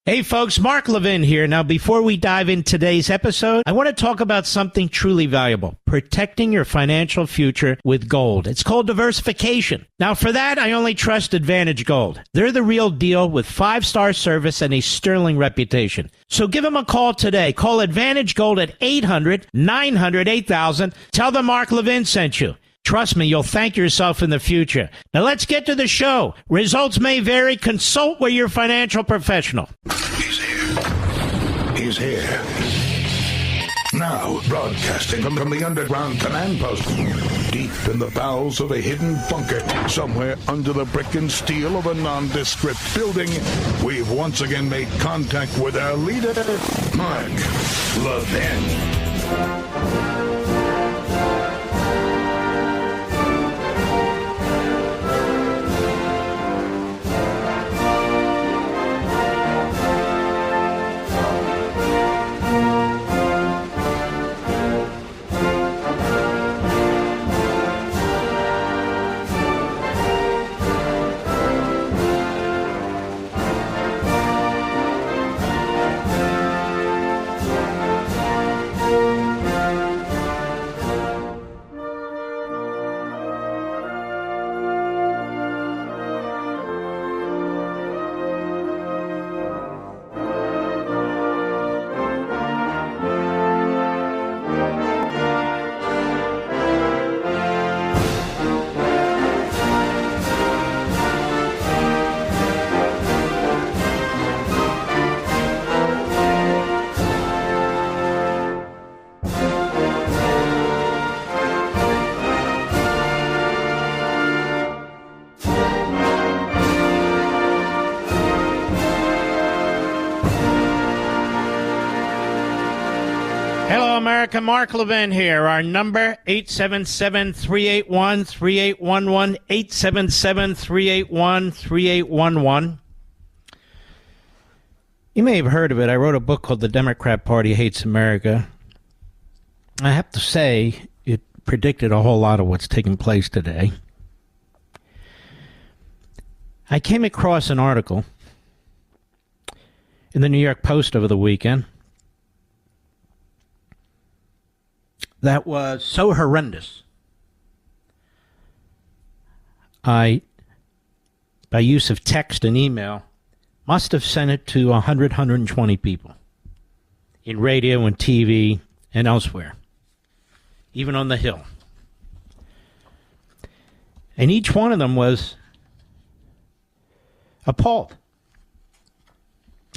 Hey folks, Mark Levin here. Now, before we dive in today's episode, I want to talk about something truly valuable, protecting your financial future with gold. It's called diversification. Now, for that, I only trust Advantage Gold. They're the real deal with 5-star service and a sterling reputation. So give them a call today. Call Advantage Gold at 800-900-8000. Tell them Mark Levin sent you. Trust me, you'll thank yourself in the future. Now let's get to the show. Results may vary. Consult with your financial professional. He's here. He's here. Now, broadcasting from the underground command post, deep in the bowels of a hidden bunker, somewhere under the brick and steel of a nondescript building, we've once again made contact with our leader, Mark Levin. America, Mark Levin here. Our number, 877-381-3811, 877-381-3811. You may have heard of it. I wrote a book called The Democrat Party Hates America. I have to say, it predicted a whole lot of what's taking place today. I came across an article in the New York Post over the weekend that was so horrendous. I, by use of text and email, must have sent it to 100, 120 people in radio and TV and elsewhere, even on the Hill. And each one of them was appalled.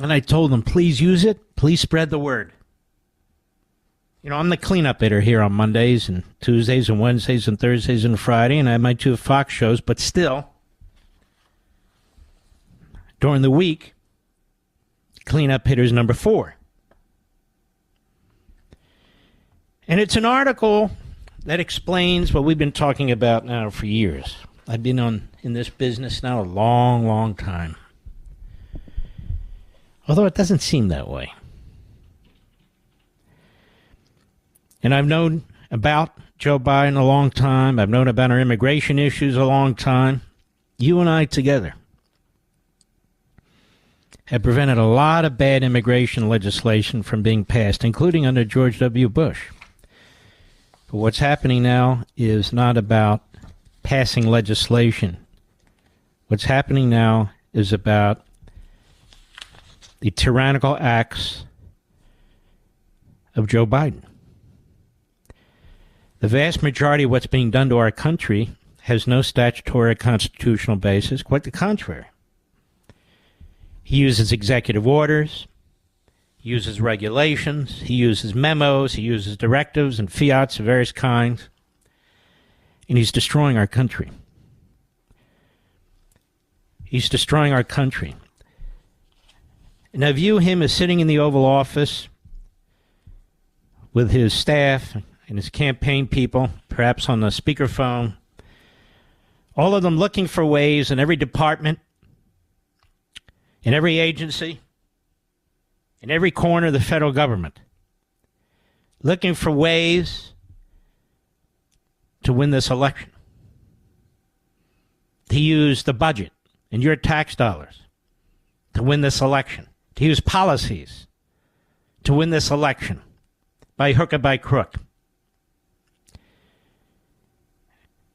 And I told them, please use it. Please spread the word. You know, I'm the cleanup hitter here on Mondays and Tuesdays and Wednesdays and Thursdays and Friday, and I have my 2 Fox shows, but still, during the week, cleanup hitter's number 4. And it's an article that explains what we've been talking about now for years. I've been in this business now a long, long time. Although it doesn't seem that way. And I've known about Joe Biden a long time. I've known about our immigration issues a long time. You and I together have prevented a lot of bad immigration legislation from being passed, including under George W. Bush. But what's happening now is not about passing legislation. What's happening now is about the tyrannical acts of Joe Biden. The vast majority of what's being done to our country has no statutory or constitutional basis, quite the contrary. He uses executive orders, he uses regulations, he uses memos, he uses directives and fiats of various kinds, and he's destroying our country. He's destroying our country. And I view him as sitting in the Oval Office with his staff and his campaign people, perhaps on the speakerphone, all of them looking for ways in every department, in every agency, in every corner of the federal government, looking for ways to win this election, to use the budget and your tax dollars to win this election, to use policies to win this election by hook or by crook.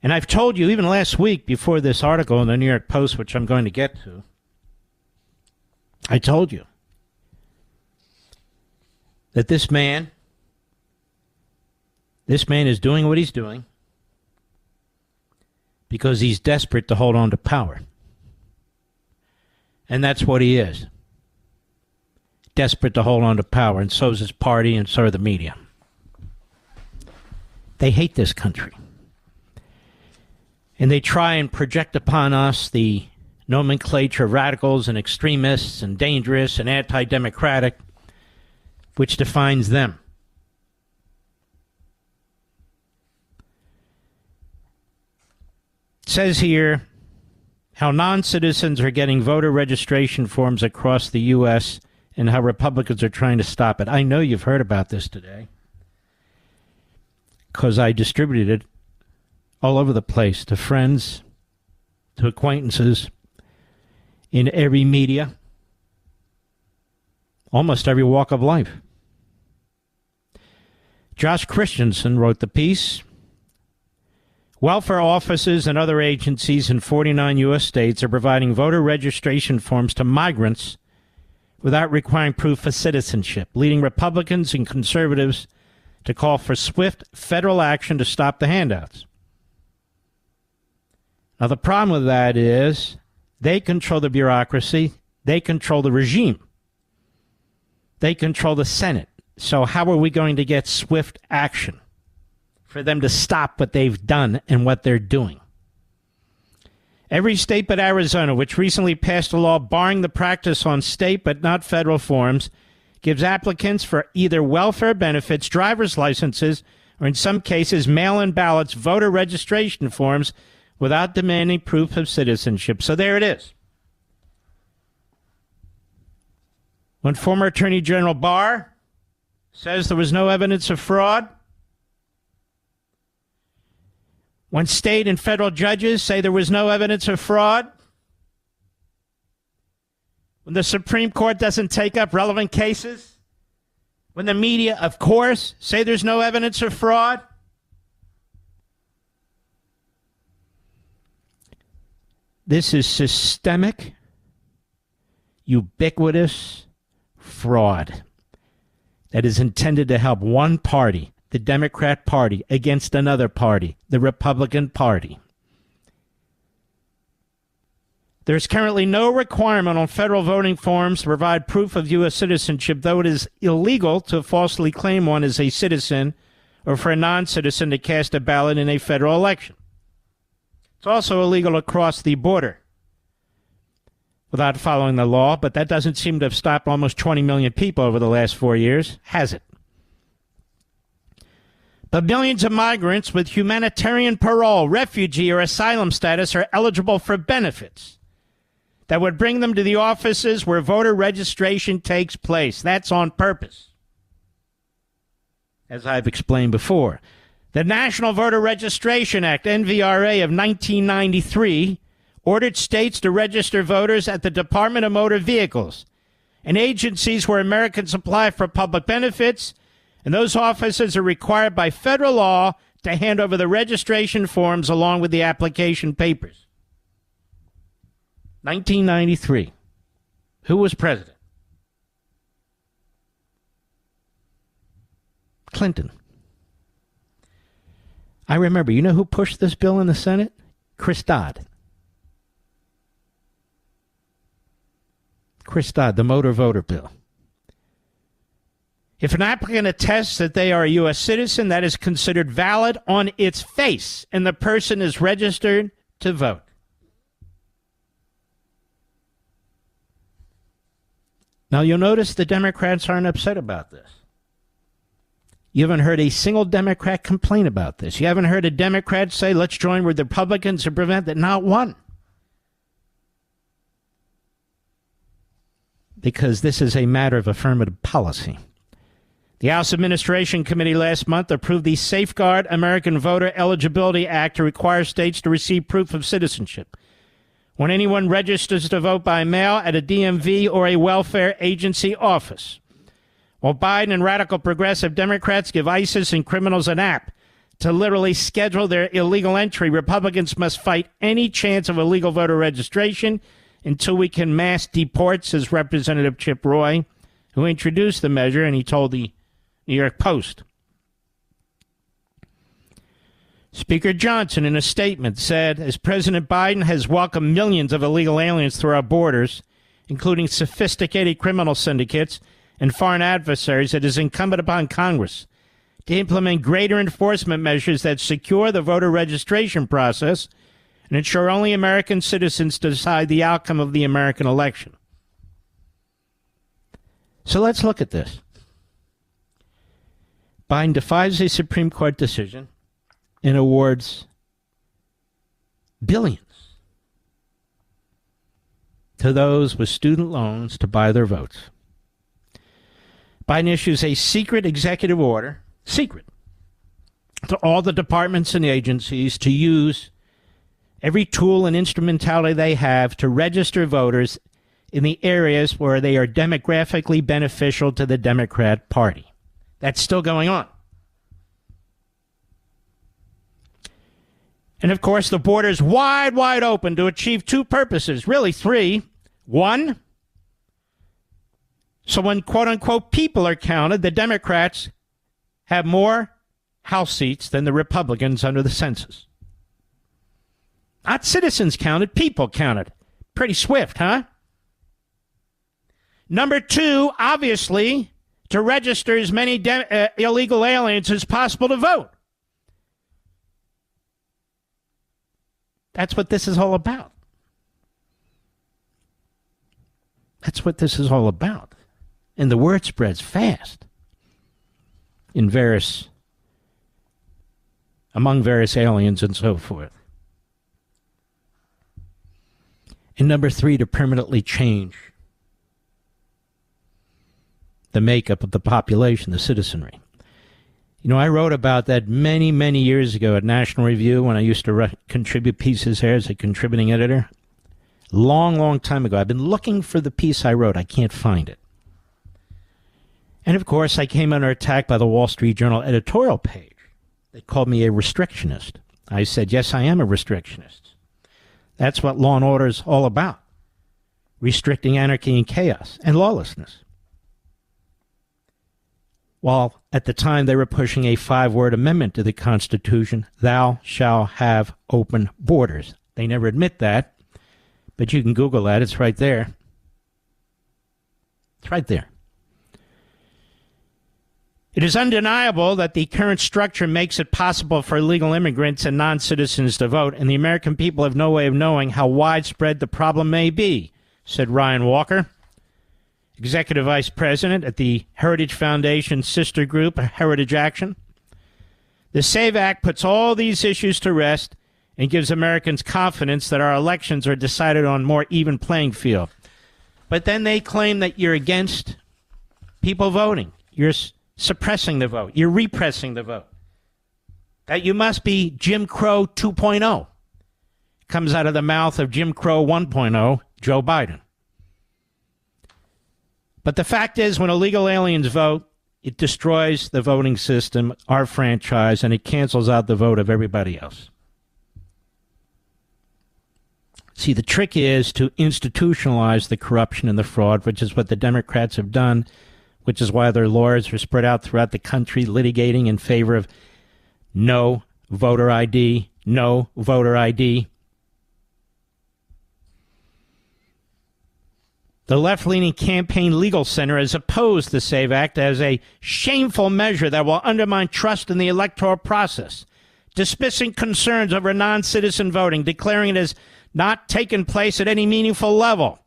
And I've told you, even last week before this article in the New York Post, which I'm going to get to, I told you that this man is doing what he's doing because he's desperate to hold on to power. And that's what he is. Desperate to hold on to power, and so is his party, and so are the media. They hate this country. And they try and project upon us the nomenclature of radicals and extremists and dangerous and anti-democratic, which defines them. It says here how non-citizens are getting voter registration forms across the U.S. and how Republicans are trying to stop it. I know you've heard about this today because I distributed it all over the place to friends, to acquaintances, in every media, almost every walk of life. Josh Christensen wrote the piece. Welfare offices and other agencies in 49 U.S. states are providing voter registration forms to migrants without requiring proof of citizenship, leading Republicans and conservatives to call for swift federal action to stop the handouts. Now, the problem with that is they control the bureaucracy. They control the regime. They control the Senate. So how are we going to get swift action for them to stop what they've done and what they're doing? Every state but Arizona, which recently passed a law barring the practice on state but not federal forms, gives applicants for either welfare benefits, driver's licenses, or in some cases mail-in ballots, voter registration forms without demanding proof of citizenship. So there it is. When former Attorney General Barr says there was no evidence of fraud, when state and federal judges say there was no evidence of fraud, when the Supreme Court doesn't take up relevant cases, when the media, of course, say there's no evidence of fraud, this is systemic, ubiquitous fraud that is intended to help one party, the Democrat Party, against another party, the Republican Party. There's currently no requirement on federal voting forms to provide proof of U.S. citizenship, though it is illegal to falsely claim one as a citizen or for a non-citizen to cast a ballot in a federal election. It's also illegal to cross the border without following the law, but that doesn't seem to have stopped almost 20 million people over the last 4 years, has it? But millions of migrants with humanitarian parole, refugee, or asylum status are eligible for benefits that would bring them to the offices where voter registration takes place. That's on purpose, as I've explained before. The National Voter Registration Act, NVRA, of 1993, ordered states to register voters at the Department of Motor Vehicles and agencies where Americans apply for public benefits, and those offices are required by federal law to hand over the registration forms along with the application papers. 1993. Who was president? Clinton. I remember, you know who pushed this bill in the Senate? Chris Dodd. Chris Dodd, the motor voter bill. If an applicant attests that they are a U.S. citizen, that is considered valid on its face, and the person is registered to vote. Now, you'll notice the Democrats aren't upset about this. You haven't heard a single Democrat complain about this. You haven't heard a Democrat say, let's join with the Republicans to prevent that. Not one. Because this is a matter of affirmative policy. The House Administration Committee last month approved the Safeguard American Voter Eligibility Act to require states to receive proof of citizenship when anyone registers to vote by mail at a DMV or a welfare agency office. While Biden and radical progressive Democrats give ISIS and criminals an app to literally schedule their illegal entry, Republicans must fight any chance of illegal voter registration until we can mass deport, says Representative Chip Roy, who introduced the measure, and he told the New York Post. Speaker Johnson, in a statement, said, as President Biden has welcomed millions of illegal aliens through our borders, including sophisticated criminal syndicates and foreign adversaries, it is incumbent upon Congress to implement greater enforcement measures that secure the voter registration process and ensure only American citizens decide the outcome of the American election. So let's look at this. Biden defies a Supreme Court decision and awards billions to those with student loans to buy their votes. Biden issues a secret executive order, secret, to all the departments and agencies to use every tool and instrumentality they have to register voters in the areas where they are demographically beneficial to the Democrat Party. That's still going on. And, of course, the border is wide, wide open to achieve two purposes, really three. One, so when, quote-unquote, people are counted, the Democrats have more House seats than the Republicans under the census. Not citizens counted, people counted. Pretty swift, huh? Number two, obviously, to register as many illegal aliens as possible to vote. That's what this is all about. That's what this is all about. And the word spreads fast among various aliens and so forth. And number three, to permanently change the makeup of the population, the citizenry. You know, I wrote about that many, many years ago at National Review when I used to contribute pieces there as a contributing editor. Long, long time ago. I've been looking for the piece I wrote. I can't find it. And, of course, I came under attack by the Wall Street Journal editorial page. They called me a restrictionist. I said, yes, I am a restrictionist. That's what law and order is all about. Restricting anarchy and chaos and lawlessness. While at the time they were pushing a 5-word amendment to the Constitution, thou shalt have open borders. They never admit that, but you can Google that. It's right there. It's right there. It is undeniable that the current structure makes it possible for illegal immigrants and non-citizens to vote, and the American people have no way of knowing how widespread the problem may be, said Ryan Walker, Executive Vice President at the Heritage Foundation sister group, Heritage Action. The SAVE Act puts all these issues to rest and gives Americans confidence that our elections are decided on a more even playing field. But then they claim that you're against people voting. You're suppressing the vote. You're repressing the vote. That you must be Jim Crow 2.0. Comes out of the mouth of Jim Crow 1.0, Joe Biden. But the fact is, when illegal aliens vote, it destroys the voting system, our franchise, and it cancels out the vote of everybody else. See, the trick is to institutionalize the corruption and the fraud, which is what the Democrats have done, which is why their lawyers are spread out throughout the country litigating in favor of no voter ID, no voter ID. The left-leaning Campaign Legal Center has opposed the SAVE Act as a shameful measure that will undermine trust in the electoral process, dismissing concerns over non-citizen voting, declaring it as not taken place at any meaningful level.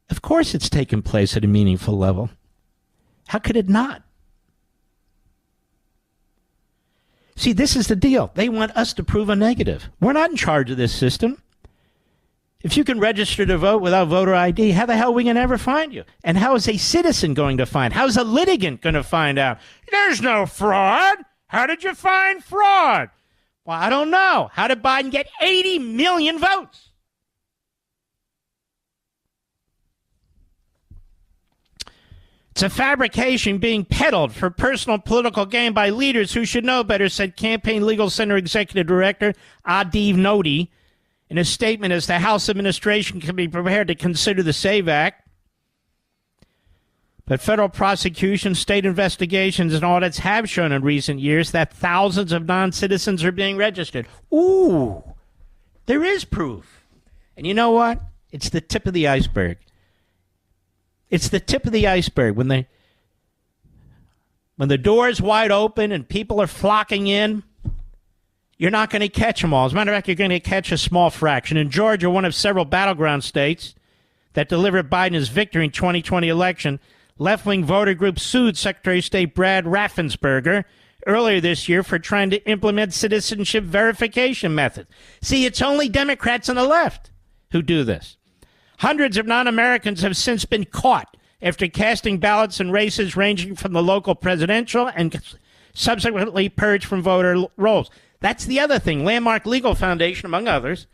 Of course it's taken place at a meaningful level. How could it not? See, this is the deal. They want us to prove a negative. We're not in charge of this system. If you can register to vote without voter ID, how the hell are we going to ever find you? And how is a citizen going to find? How is a litigant going to find out? There's no fraud. How did you find fraud? Well, I don't know. How did Biden get 80 million votes? It's a fabrication being peddled for personal political gain by leaders who should know better, said Campaign Legal Center Executive Director Adiv Nodi in a statement as the House administration can be prepared to consider the SAVE Act. But federal prosecutions, state investigations, and audits have shown in recent years that thousands of non-citizens are being registered. Ooh, there is proof. And you know what? It's the tip of the iceberg. It's the tip of the iceberg. When the door is wide open and people are flocking in, you're not going to catch them all. As a matter of fact, you're going to catch a small fraction. In Georgia, one of several battleground states that delivered Biden his victory in 2020 election, left-wing voter groups sued Secretary of State Brad Raffensperger earlier this year for trying to implement citizenship verification methods. See, it's only Democrats on the left who do this. Hundreds of non-Americans have since been caught after casting ballots in races ranging from the local presidential and subsequently purged from voter rolls. That's the other thing. Landmark Legal Foundation, among others,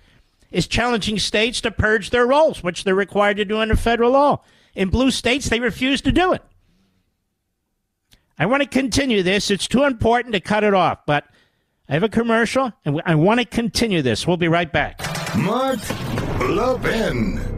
is challenging states to purge their rolls, which they're required to do under federal law. In blue states, they refuse to do it. I want to continue this. It's too important to cut it off, but I have a commercial, and I want to continue this. We'll be right back. Mark Levin.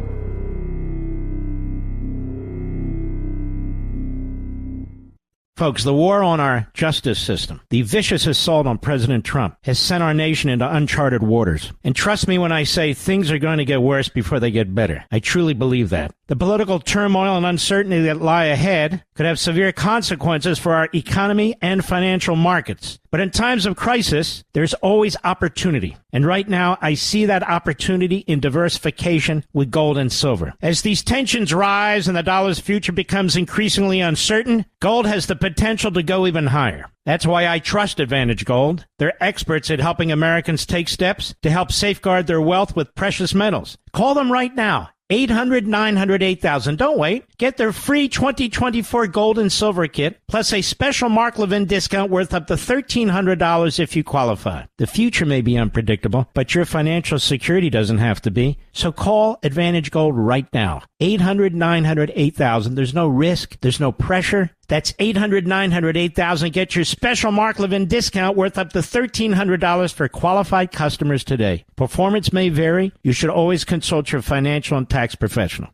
Folks, the war on our justice system, the vicious assault on President Trump, has sent our nation into uncharted waters. And trust me when I say things are going to get worse before they get better. I truly believe that. The political turmoil and uncertainty that lie ahead could have severe consequences for our economy and financial markets. But in times of crisis, there's always opportunity. And right now, I see that opportunity in diversification with gold and silver. As these tensions rise and the dollar's future becomes increasingly uncertain, gold has the potential to go even higher. That's why I trust Advantage Gold. They're experts at helping Americans take steps to help safeguard their wealth with precious metals. Call them right now. 800-900-8000. Don't wait. Get their free 2024 gold and silver kit, plus a special Mark Levin discount worth up to $1,300 if you qualify. The future may be unpredictable, but your financial security doesn't have to be. So call Advantage Gold right now. 800-900-8000. There's no risk. There's no pressure. That's 800-900-8000. Get your special Mark Levin discount worth up to $1,300 for qualified customers today. Performance may vary. You should always consult your financial and tax professional.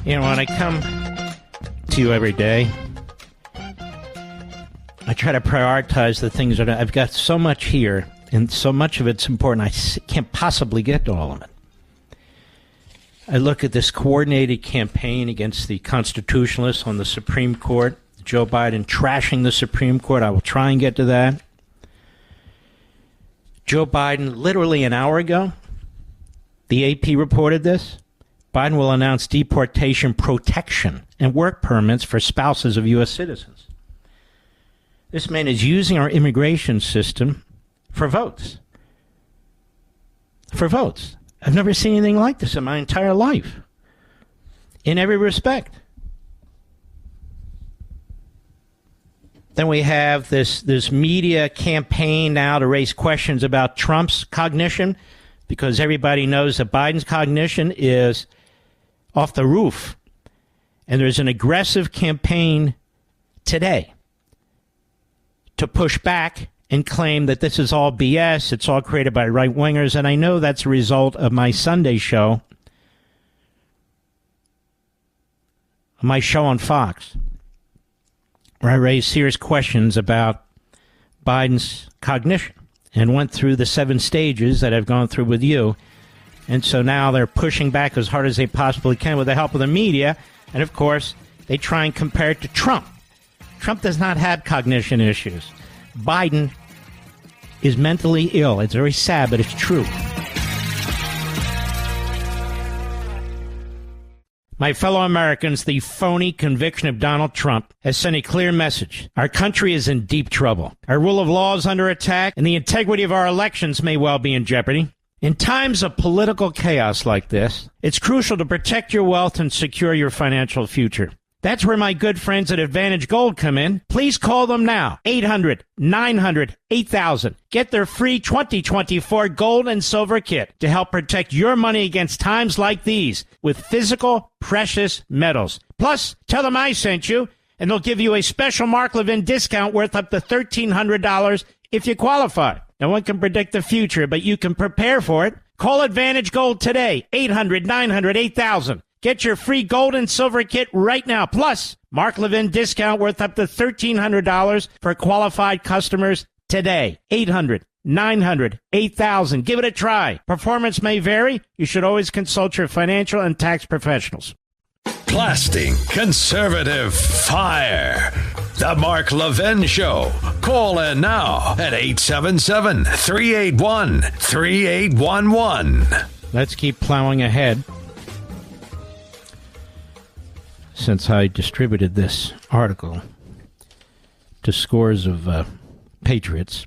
You know, when I come to you every day, I try to prioritize the things that I've got so much here. And so much of it's important, I can't possibly get to all of it. I look at this coordinated campaign against the constitutionalists on the Supreme Court, Joe Biden trashing the Supreme Court. I will try and get to that. Joe Biden, literally an hour ago, the AP reported this. Biden will announce deportation protection and work permits for spouses of U.S. citizens. This man is using our immigration system for votes. For votes. I've never seen anything like this in my entire life. In every respect. Then we have this media campaign now to raise questions about Trump's cognition, because everybody knows that Biden's cognition is off the roof. And there's an aggressive campaign today to push back and claim that this is all BS, it's all created by right-wingers, and I know that's a result of my Sunday show, my show on Fox, where I raised serious questions about Biden's cognition and went through the 7 stages that I've gone through with you, and so now they're pushing back as hard as they possibly can with the help of the media, and of course, they try and compare it to Trump. Trump does not have cognition issues. Biden is mentally ill. It's very sad, but it's true. My fellow Americans, the phony conviction of Donald Trump has sent a clear message. Our country is in deep trouble. Our rule of law is under attack, and the integrity of our elections may well be in jeopardy. In times of political chaos like this, it's crucial to protect your wealth and secure your financial future. That's where my good friends at Advantage Gold come in. Please call them now. 800-900-8000. Get their free 2024 gold and silver kit to help protect your money against times like these with physical precious metals. Plus, tell them I sent you, and they'll give you a special Mark Levin discount worth up to $1,300 if you qualify. No one can predict the future, but you can prepare for it. Call Advantage Gold today. 800-900-8000. Get your free gold and silver kit right now. Plus, Mark Levin discount worth up to $1,300 for qualified customers today. 800-900-8000. Give it a try. Performance may vary. You should always consult your financial and tax professionals. Blasting conservative fire. The Mark Levin Show. Call in now at 877-381-3811. Let's keep plowing ahead. Since I distributed this article to scores of patriots,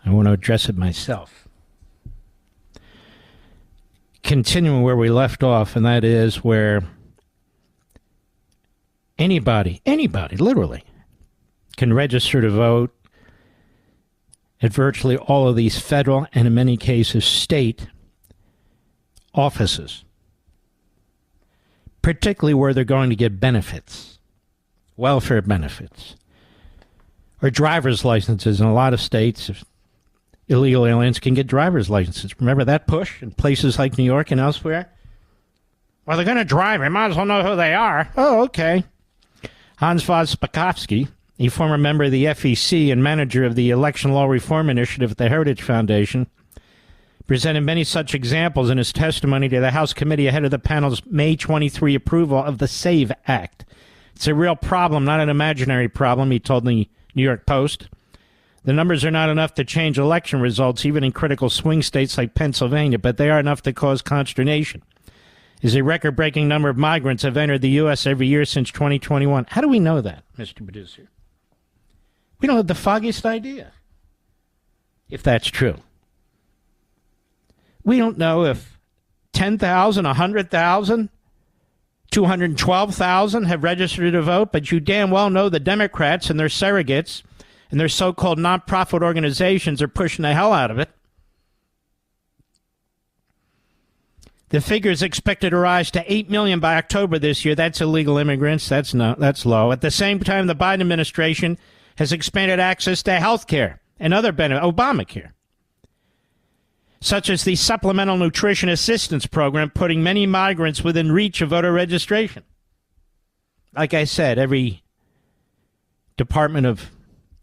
I want to address it myself. Continuing where we left off, and that is where anybody, literally, can register to vote at virtually all of these federal and, in many cases, state offices, particularly where they're going to get benefits, welfare benefits, or driver's licenses. In a lot of states, illegal aliens can get driver's licenses. Remember that push in places like New York and elsewhere? Well, they're going to drive. You might as well know who they are. Oh, okay. Hans von Spakovsky, a former member of the FEC and manager of the Election Law Reform Initiative at the Heritage Foundation, presented many such examples in his testimony to the House committee ahead of the panel's May 23 approval of the SAVE Act. It's a real problem, not an imaginary problem, he told the New York Post. The numbers are not enough to change election results, even in critical swing states like Pennsylvania, but they are enough to cause consternation. As a record-breaking number of migrants have entered the U.S. every year since 2021. How do we know that, Mr. Producer? We don't have the foggiest idea if that's true. We don't know if 10,000, 100,000, 212,000 have registered to vote, but you damn well know the Democrats and their surrogates and their so-called nonprofit organizations are pushing the hell out of it. The figure is expected to rise to 8 million by October this year. That's illegal immigrants. That's low. At the same time, the Biden administration has expanded access to health care and other benefits, Obamacare, such as the Supplemental Nutrition Assistance Program, putting many migrants within reach of voter registration. Like I said, every Department of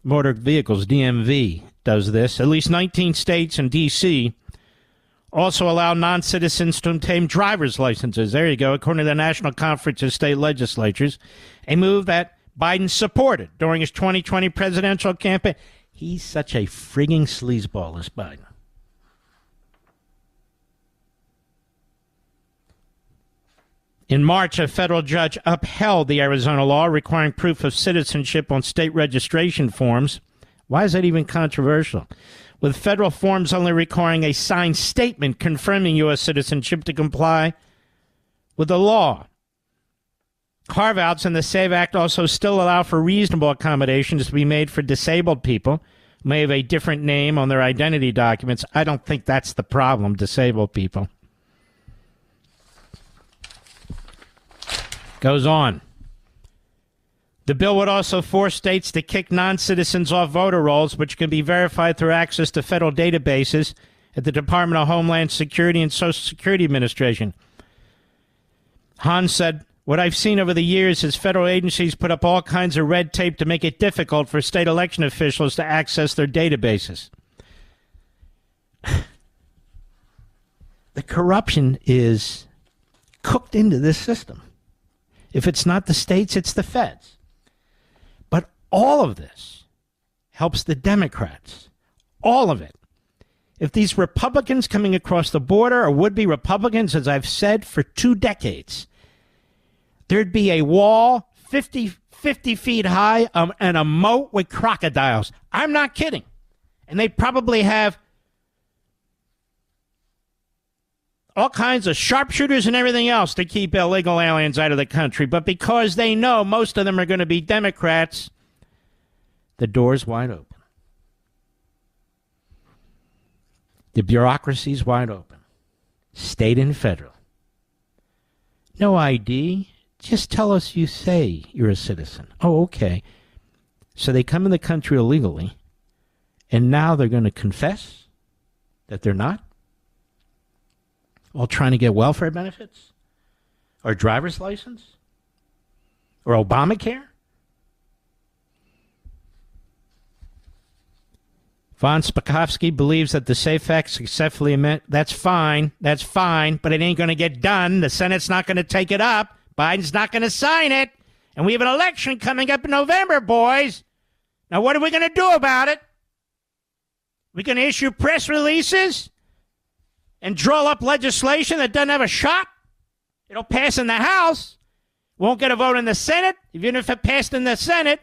Motor Vehicles, DMV, does this. At least 19 states and D.C. also allow non-citizens to obtain driver's licenses. There you go, according to the National Conference of State Legislatures, a move that Biden supported during his 2020 presidential campaign. He's such a frigging sleazeball, this Biden. In March, a federal judge upheld the Arizona law requiring proof of citizenship on state registration forms. Why is that even controversial? With federal forms only requiring a signed statement confirming U.S. citizenship to comply with the law. Carve-outs in the SAVE Act also still allow for reasonable accommodations to be made for disabled people who may have a different name on their identity documents. I don't think that's the problem, disabled people. Goes on. The bill would also force states to kick non-citizens off voter rolls, which can be verified through access to federal databases at the Department of Homeland Security and Social Security Administration. Hahn said, "What I've seen over the years is federal agencies put up all kinds of red tape to make it difficult for state election officials to access their databases." The corruption is cooked into this system. If it's not the states, it's the feds. But all of this helps the Democrats. All of it. If these Republicans coming across the border are would-be Republicans, as I've said for 2 decades, there'd be a wall 50 feet high and a moat with crocodiles. I'm not kidding. And they probably have all kinds of sharpshooters and everything else to keep illegal aliens out of the country. But because they know most of them are going to be Democrats, the door's wide open. The bureaucracy's wide open. State and federal. No ID. Just tell us you say you're a citizen. Oh, okay. So they come in the country illegally, and now they're going to confess that they're not? All trying to get welfare benefits? Or driver's license? Or Obamacare? Von Spakovsky believes that the SAFE Act successfully amended. That's fine, but it ain't going to get done. The Senate's not going to take it up. Biden's not going to sign it. And we have an election coming up in November, boys. Now, what are we going to do about it? We going to issue press releases and draw up legislation that doesn't have a shot? It'll pass in the House. Won't get a vote in the Senate. Even if it passed in the Senate,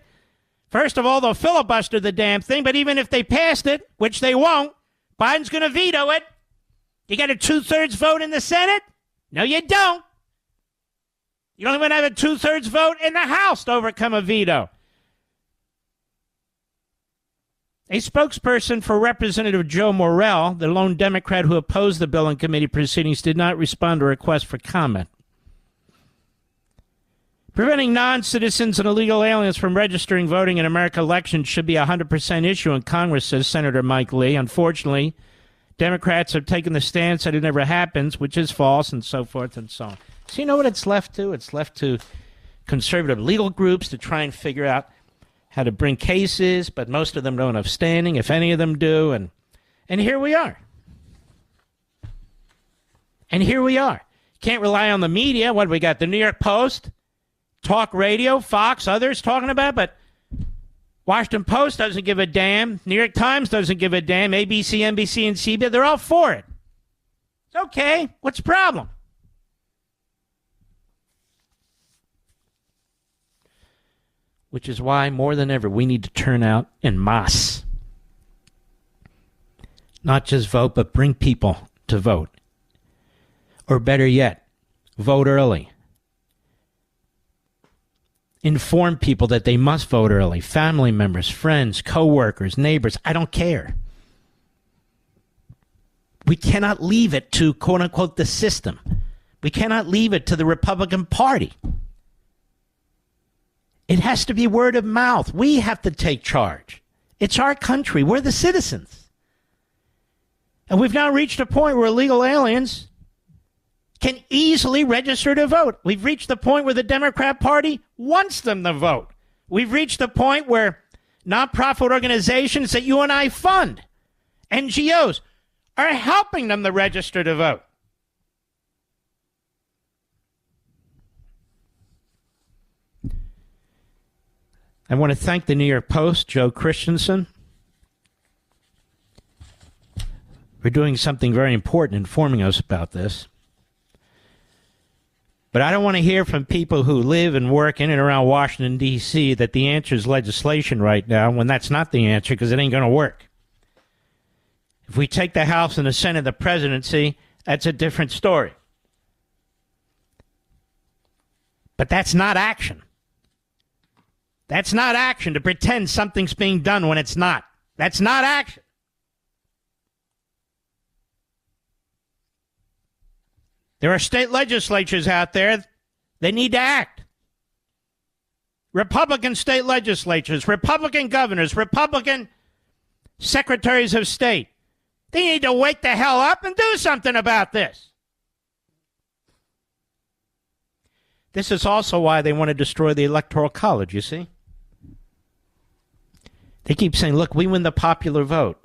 first of all, they'll filibuster the damn thing. But even if they passed it, which they won't, Biden's going to veto it. You got a 2/3 vote in the Senate? No, you don't. You don't even have a 2/3 vote in the House to overcome a veto. A spokesperson for Representative Joe Morrell, the lone Democrat who opposed the bill in committee proceedings, did not respond to a request for comment. Preventing non-citizens and illegal aliens from registering voting in American elections should be a 100% issue in Congress, says Senator Mike Lee. Unfortunately, Democrats have taken the stance that it never happens, which is false, and so forth and so on. So you know what it's left to? It's left to conservative legal groups to try and figure out how to bring cases, but most of them don't have standing, if any of them do, and here we are. And here we are. Can't rely on the media. What, we got the New York Post, talk radio, Fox, others talking about it, but Washington Post doesn't give a damn. New York Times doesn't give a damn. ABC, NBC, and CBS, they're all for it. It's okay. What's the problem? Which is why, more than ever, we need to turn out en masse. Not just vote, but bring people to vote. Or better yet, vote early. Inform people that they must vote early. Family members, friends, co-workers, neighbors, I don't care. We cannot leave it to, quote-unquote, the system. We cannot leave it to the Republican Party. It has to be word of mouth. We have to take charge. It's our country. We're the citizens. And we've now reached a point where illegal aliens can easily register to vote. We've reached the point where the Democrat Party wants them to vote. We've reached the point where nonprofit organizations that you and I fund, NGOs, are helping them to register to vote. I want to thank the New York Post, Joe Christensen, for doing something very important, informing us about this. But I don't want to hear from people who live and work in and around Washington, D.C., that the answer is legislation right now, when that's not the answer, because it ain't going to work. If we take the House and the Senate, the presidency, that's a different story. But that's not action. That's not action, to pretend something's being done when it's not. That's not action. There are state legislatures out there. They need to act. Republican state legislatures, Republican governors, Republican secretaries of state. They need to wake the hell up and do something about this. This is also why they want to destroy the Electoral College, you see? They keep saying, look, we win the popular vote.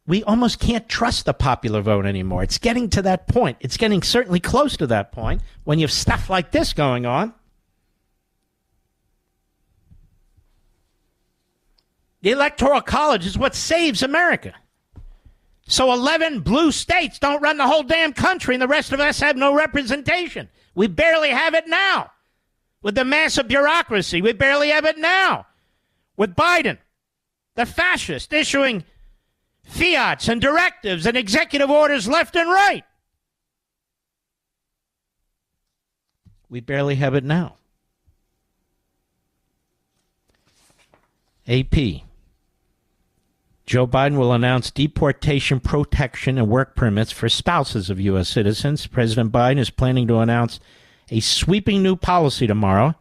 We almost can't trust the popular vote anymore. It's getting to that point. It's getting certainly close to that point when you have stuff like this going on. The Electoral College is what saves America. So 11 blue states don't run the whole damn country, and the rest of us have no representation. We barely have it now. With the massive bureaucracy, we barely have it now. With Biden, the fascist, issuing fiats and directives and executive orders left and right. We barely have it now. AP. Joe Biden will announce deportation protection and work permits for spouses of U.S. citizens. President Biden is planning to announce a sweeping new policy tomorrow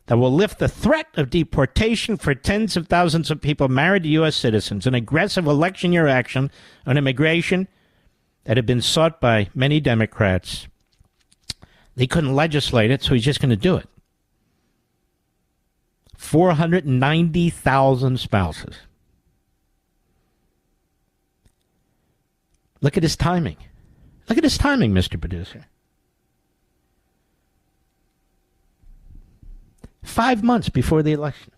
that will lift the threat of deportation for tens of thousands of people married to U.S. citizens, an aggressive election year action on immigration that had been sought by many Democrats. They couldn't legislate it, so he's just going to do it. 490,000 spouses. Look at his timing. Look at his timing, Mr. Producer. 5 months before the election.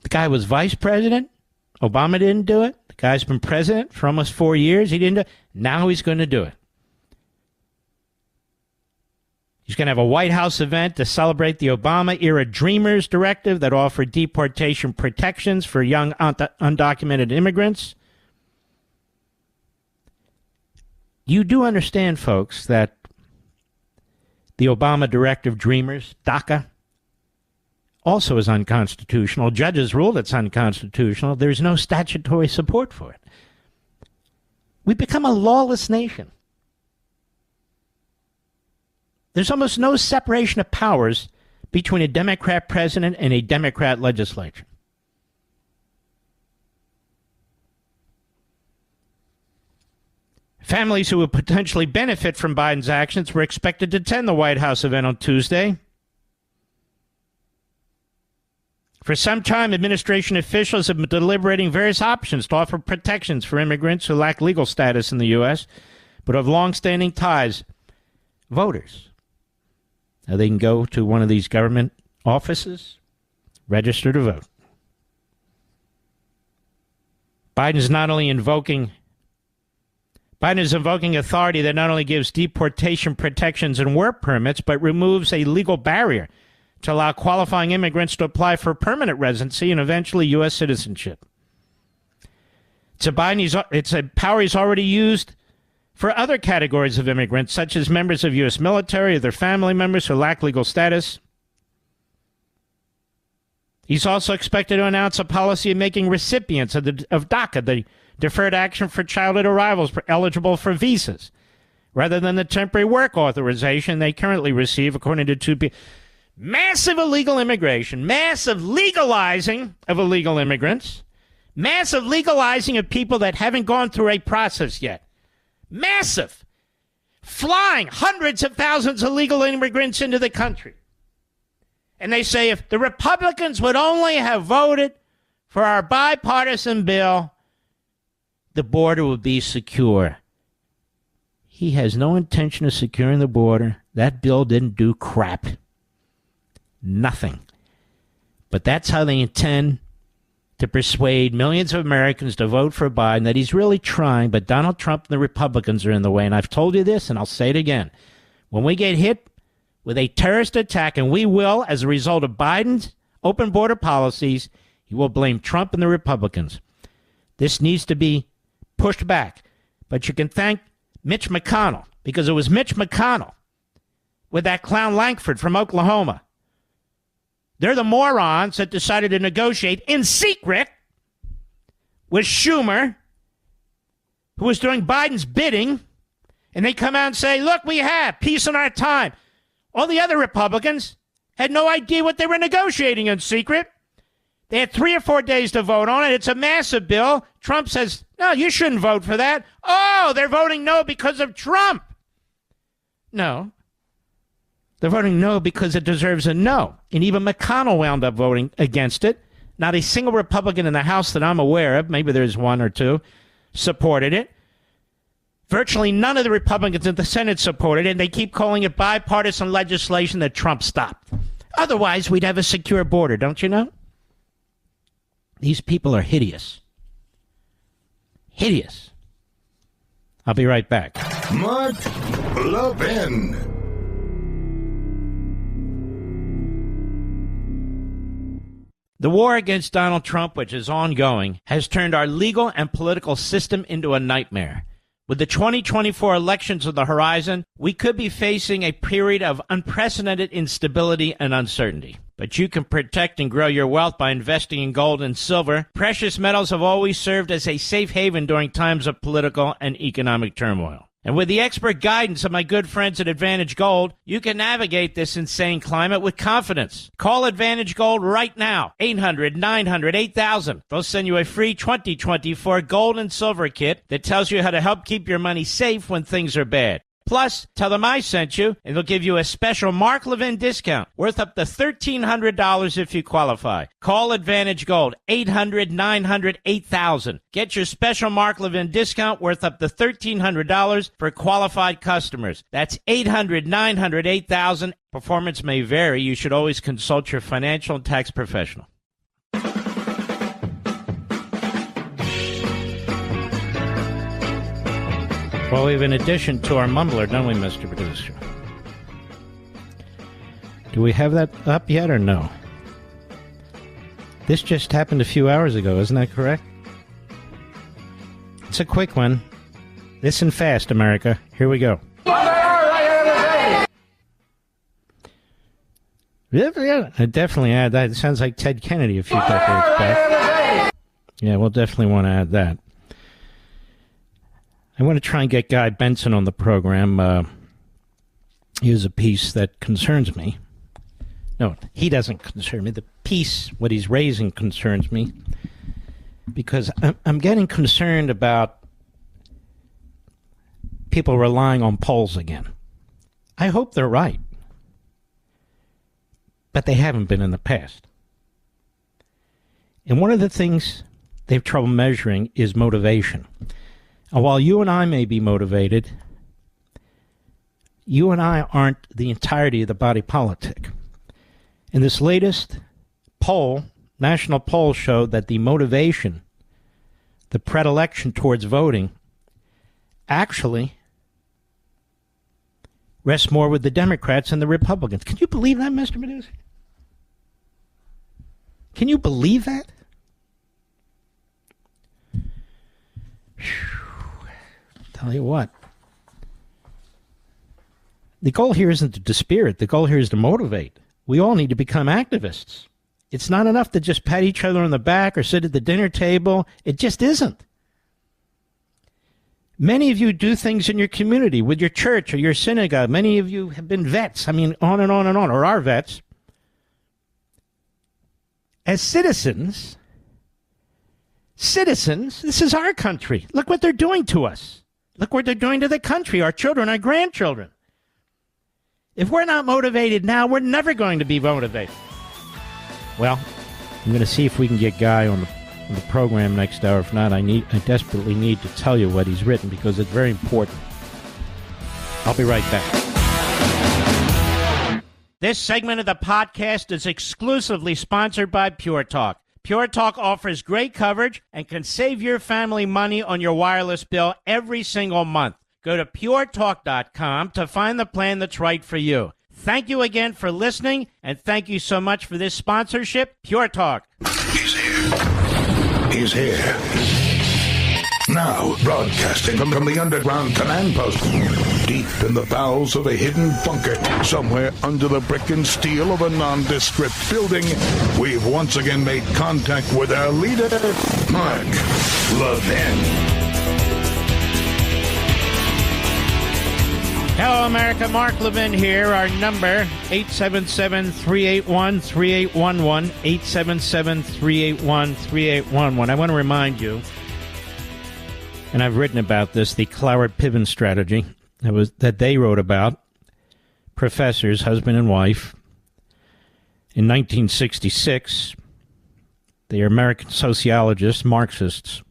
The guy was vice president. Obama didn't do it. The guy's been president for almost 4 years. He didn't do it. Now he's going to do it. He's going to have a White House event to celebrate the Obama-era Dreamers Directive that offered deportation protections for young undocumented immigrants. You do understand, folks, that the Obama Directive Dreamers, DACA, also is unconstitutional. Judges ruled it's unconstitutional. There's no statutory support for it. We've become a lawless nation. There's almost no separation of powers between a Democrat president and a Democrat legislature. Families who would potentially benefit from Biden's actions were expected to attend the White House event on Tuesday. For some time, administration officials have been deliberating various options to offer protections for immigrants who lack legal status in the U.S., but have long-standing ties, voters. Now they can go to one of these government offices, register to vote. Biden is invoking authority that not only gives deportation protections and work permits, but removes a legal barrier to allow qualifying immigrants to apply for permanent residency and eventually U.S. citizenship. It's a power he's already used for other categories of immigrants, such as members of U.S. military or their family members who lack legal status. He's also expected to announce a policy of making recipients of DACA, the Deferred Action for Childhood Arrivals, eligible for visas, rather than the temporary work authorization they currently receive, according to two people. Massive illegal immigration, massive legalizing of illegal immigrants, massive legalizing of people that haven't gone through a process yet. Massive. Flying hundreds of thousands of illegal immigrants into the country. And they say if the Republicans would only have voted for our bipartisan bill, the border would be secure. He has no intention of securing the border. That bill didn't do crap. Nothing. But that's how they intend to persuade millions of Americans to vote for Biden, that he's really trying, but Donald Trump and the Republicans are in the way. And I've told you this, and I'll say it again. When we get hit with a terrorist attack, and we will, as a result of Biden's open border policies, he will blame Trump and the Republicans. This needs to be pushed back. But you can thank Mitch McConnell, because it was Mitch McConnell with that clown Lankford from Oklahoma. They're the morons that decided to negotiate in secret with Schumer, who was doing Biden's bidding, and they come out and say, look, we have peace in our time. All the other Republicans had no idea what they were negotiating in secret. They had 3 or 4 days to vote on it. It's a massive bill. Trump says, no, you shouldn't vote for that. Oh, they're voting no because of Trump. No. They're voting no because it deserves a no. And even McConnell wound up voting against it. Not a single Republican in the House that I'm aware of, maybe there's one or two, supported it. Virtually none of the Republicans in the Senate supported it, and they keep calling it bipartisan legislation that Trump stopped. Otherwise, we'd have a secure border, don't you know? These people are hideous. Hideous. I'll be right back. Mark Levin. The war against Donald Trump, which is ongoing, has turned our legal and political system into a nightmare. With the 2024 elections on the horizon, we could be facing a period of unprecedented instability and uncertainty. But you can protect and grow your wealth by investing in gold and silver. Precious metals have always served as a safe haven during times of political and economic turmoil. And with the expert guidance of my good friends at Advantage Gold, you can navigate this insane climate with confidence. Call Advantage Gold right now. 800-900-8000. They'll send you a free 2024 gold and silver kit that tells you how to help keep your money safe when things are bad. Plus, tell them I sent you, and they'll give you a special Mark Levin discount worth up to $1,300 if you qualify. Call Advantage Gold, 800-900-8000. Get your special Mark Levin discount worth up to $1,300 for qualified customers. That's 800-900-8000. Performance may vary. You should always consult your financial and tax professional. Well, we have an addition to our mumbler, don't we, Mr. Producer? Do we have that up yet or no? This just happened a few hours ago, isn't that correct? It's a quick one. Listen fast, America. Here we go. Yeah, I definitely add that. It sounds like Ted Kennedy a few decades back. Yeah, we'll definitely want to add that. I want to try and get Guy Benson on the program. Here's a piece that concerns me. No, he doesn't concern me. The piece, what he's raising, concerns me because I'm getting concerned about people relying on polls again. I hope they're right, but they haven't been in the past. And one of the things they have trouble measuring is motivation. And while you and I may be motivated, you and I aren't the entirety of the body politic. In this latest poll, national poll showed that the motivation, the predilection towards voting, actually rests more with the Democrats than the Republicans. Can you believe that, Mr. Medusa? Can you believe that? Tell you what. The goal here isn't to dispirit. The goal here is to motivate. We all need to become activists. It's not enough to just pat each other on the back or sit at the dinner table. It just isn't. Many of you do things in your community, with your church or your synagogue. Many of you have been vets. I mean, on and on and on, or are vets. As citizens, this is our country. Look what they're doing to us. Look what they're doing to the country, our children, our grandchildren. If we're not motivated now, we're never going to be motivated. Well, I'm going to see if we can get Guy on the program next hour. If not, I desperately need to tell you what he's written because it's very important. I'll be right back. This segment of the podcast is exclusively sponsored by Pure Talk. Pure Talk offers great coverage and can save your family money on your wireless bill every single month. Go to puretalk.com to find the plan that's right for you. Thank you again for listening, and thank you so much for this sponsorship, Pure Talk. He's here. He's here. Now, broadcasting from the underground command post, deep in the bowels of a hidden bunker, somewhere under the brick and steel of a nondescript building, we've once again made contact with our leader, Mark Levin. Hello, America. Mark Levin here. Our number, 877-381-3811, 877-381-3811. I want to remind you, and I've written about this, the Cloward-Piven strategy that they wrote about, professors, husband and wife, in 1966. They are American sociologists, Marxists.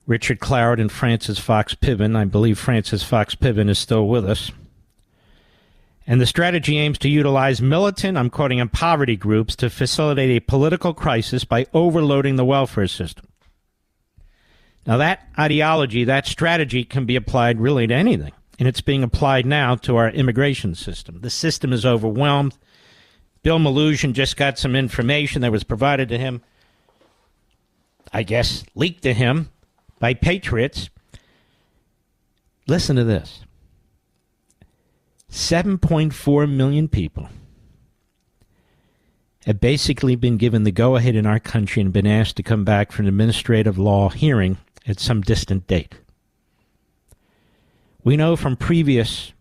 Richard Cloward and Francis Fox Piven. I believe Francis Fox Piven is still with us. And the strategy aims to utilize militant, I'm quoting him, poverty groups to facilitate a political crisis by overloading the welfare system. Now, that ideology, that strategy can be applied really to anything. And it's being applied now to our immigration system. The system is overwhelmed. Bill Maloogian just got some information that was provided to him, I guess, leaked to him by patriots, Listen to this. 7.4 million people have basically been given the go-ahead in our country and been asked to come back for an administrative law hearing at some distant date. We know from previous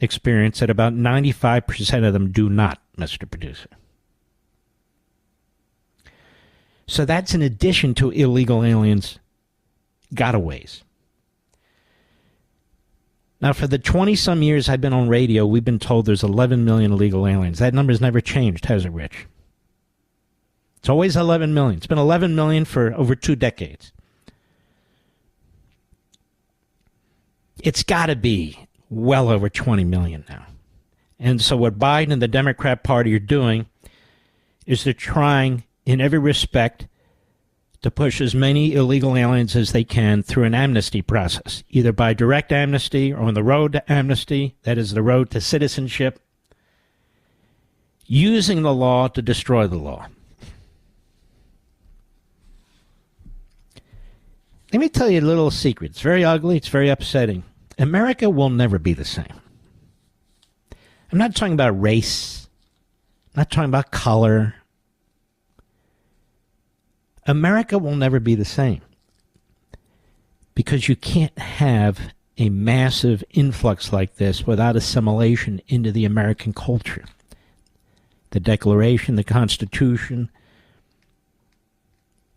experience that about 95% of them do not, Mr. Producer. So that's in addition to illegal aliens gotaways. Now, for the 20-some years I've been on radio, we've been told there's 11 million illegal aliens. That number's never changed, has it, Rich? It's always 11 million. It's been 11 million for over 2 decades. It's got to be well over 20 million now. And so what Biden and the Democrat Party are doing is they're trying, in every respect, to push as many illegal aliens as they can through an amnesty process, either by direct amnesty or on the road to amnesty, that is the road to citizenship, using the law to destroy the law. Let me tell you a little secret. It's very ugly. It's very upsetting. America will never be the same. I'm not talking about race. I'm not talking about color. America will never be the same because you can't have a massive influx like this without assimilation into the American culture. The Declaration, the Constitution,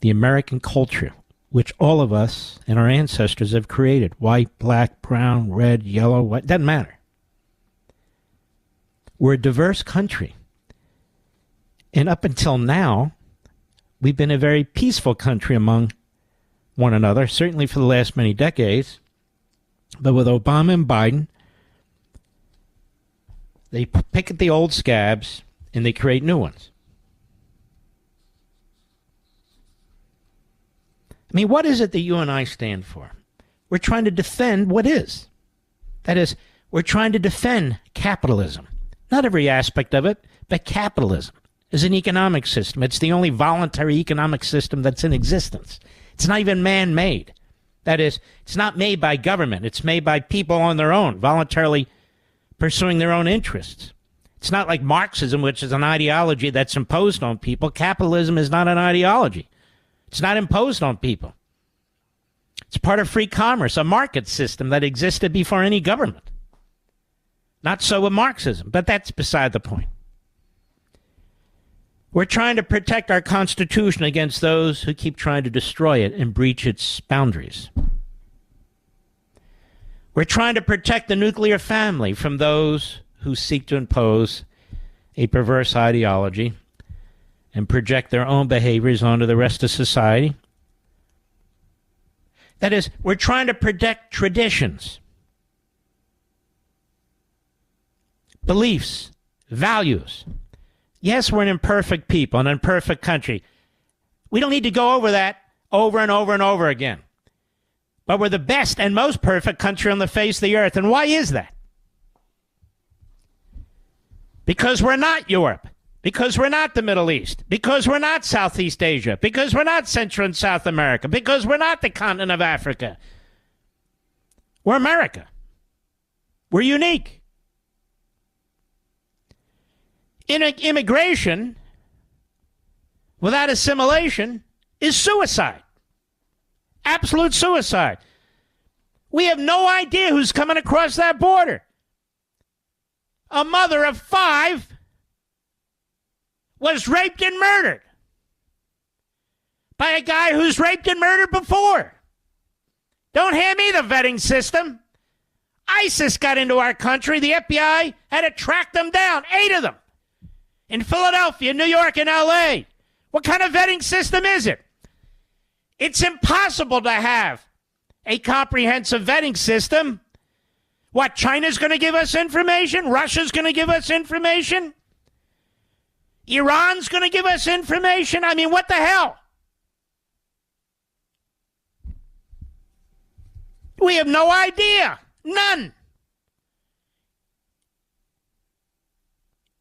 the American culture, which all of us and our ancestors have created. White, black, brown, red, yellow, white, doesn't matter. We're a diverse country. And up until now, we've been a very peaceful country among one another, certainly for the last many decades. But with Obama and Biden, they pick at the old scabs and they create new ones. I mean, what is it that you and I stand for? We're trying to defend what is. That is, we're trying to defend capitalism. Not every aspect of it, but capitalism is an economic system. It's the only voluntary economic system that's in existence. It's not even man-made. That is, it's not made by government. It's made by people on their own, voluntarily pursuing their own interests. It's not like Marxism, which is an ideology that's imposed on people. Capitalism is not an ideology. It's not imposed on people. It's part of free commerce, a market system that existed before any government. Not so with Marxism, but that's beside the point. We're trying to protect our Constitution against those who keep trying to destroy it and breach its boundaries. We're trying to protect the nuclear family from those who seek to impose a perverse ideology and project their own behaviors onto the rest of society. That is, we're trying to protect traditions, beliefs, values. Yes, we're an imperfect people, an imperfect country. We don't need to go over that over and over and over again. But we're the best and most perfect country on the face of the earth. And why is that? Because we're not Europe. Because we're not the Middle East. Because we're not Southeast Asia. Because we're not Central and South America. Because we're not the continent of Africa. We're America. We're unique. Immigration without assimilation is suicide. Absolute suicide. We have no idea who's coming across that border. A mother of 5 was raped and murdered by a guy who's raped and murdered before. Don't hand me the vetting system. ISIS got into our country. The FBI had to track them down, 8 of them. In Philadelphia, New York, and L.A. What kind of vetting system is it? It's impossible to have a comprehensive vetting system. What, China's going to give us information? Russia's going to give us information? Iran's going to give us information? I mean, what the hell? We have no idea. None.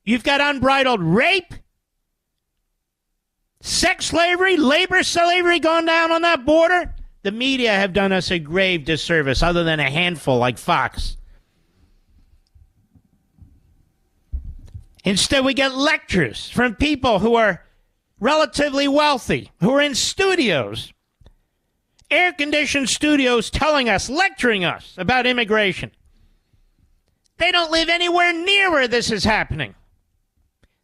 You've got unbridled rape, sex slavery, labor slavery going down on that border. The media have done us a grave disservice, other than a handful like Fox. Instead, we get lectures from people who are relatively wealthy, who are in studios, air-conditioned studios, lecturing us about immigration. They don't live anywhere near where this is happening.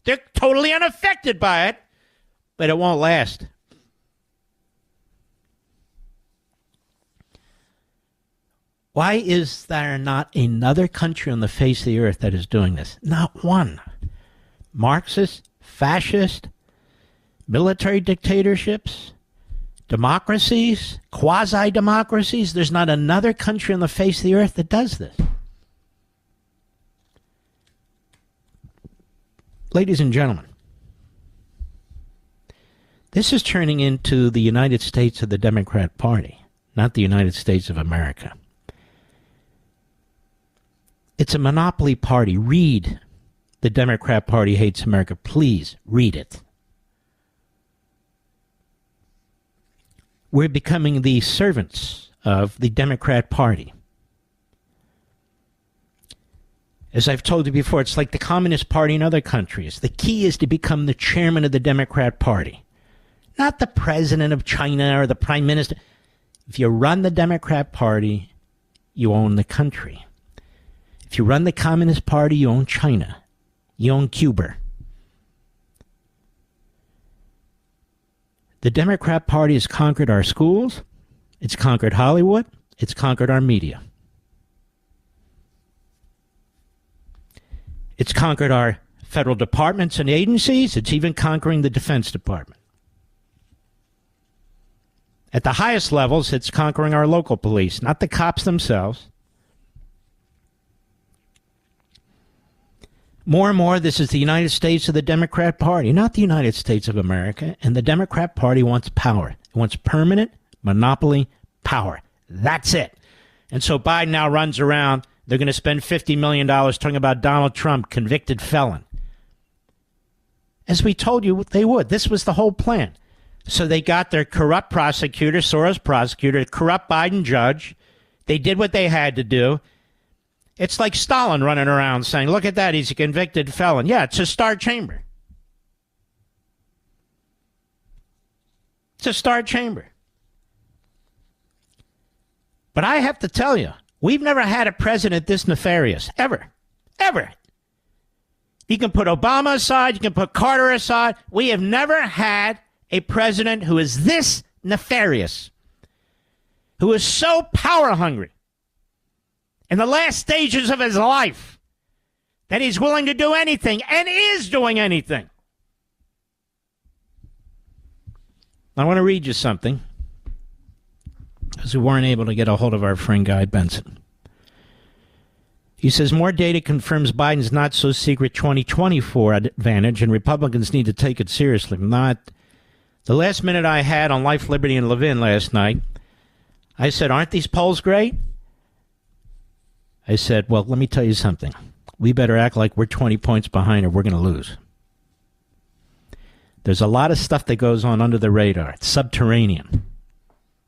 They're totally unaffected by it, but it won't last. Why is there not another country on the face of the earth that is doing this? Not one. Marxist, fascist, military dictatorships, democracies, quasi-democracies. There's not another country on the face of the earth that does this. Ladies and gentlemen, this is turning into the United States of the Democrat Party, not the United States of America. It's a monopoly party. Read The Democrat Party Hates America. Please read it. We're becoming the servants of the Democrat Party. As I've told you before, it's like the Communist Party in other countries. The key is to become the chairman of the Democrat Party, not the president of China or the prime minister. If you run the Democrat Party, you own the country. If you run the Communist Party, you own China. You own Cuba. The Democrat Party has conquered our schools. It's conquered Hollywood. It's conquered our media. It's conquered our federal departments and agencies. It's even conquering the Defense Department. At the highest levels, it's conquering our local police, not the cops themselves. More and more, this is the United States of the Democrat Party, not the United States of America. And the Democrat Party wants power. It wants permanent monopoly power. That's it. And so Biden now runs around. They're going to spend $50 million talking about Donald Trump, convicted felon. As we told you they would. This was the whole plan. So they got their corrupt prosecutor, Soros prosecutor, corrupt Biden judge. They did what they had to do. It's like Stalin running around saying, look at that, he's a convicted felon. Yeah, it's a star chamber. It's a star chamber. But I have to tell you, we've never had a president this nefarious, ever, ever. You can put Obama aside, you can put Carter aside. We have never had a president who is this nefarious, who is so power hungry in the last stages of his life that he's willing to do anything and is doing anything. I want to read you something, because we weren't able to get a hold of our friend Guy Benson. He says, more data confirms Biden's not-so-secret 2024 advantage, and Republicans need to take it seriously. Not the last minute I had on Life, Liberty, and Levin last night, I said, aren't these polls great? I said, well, let me tell you something. We better act like we're 20 points behind or we're going to lose. There's a lot of stuff that goes on under the radar. It's subterranean.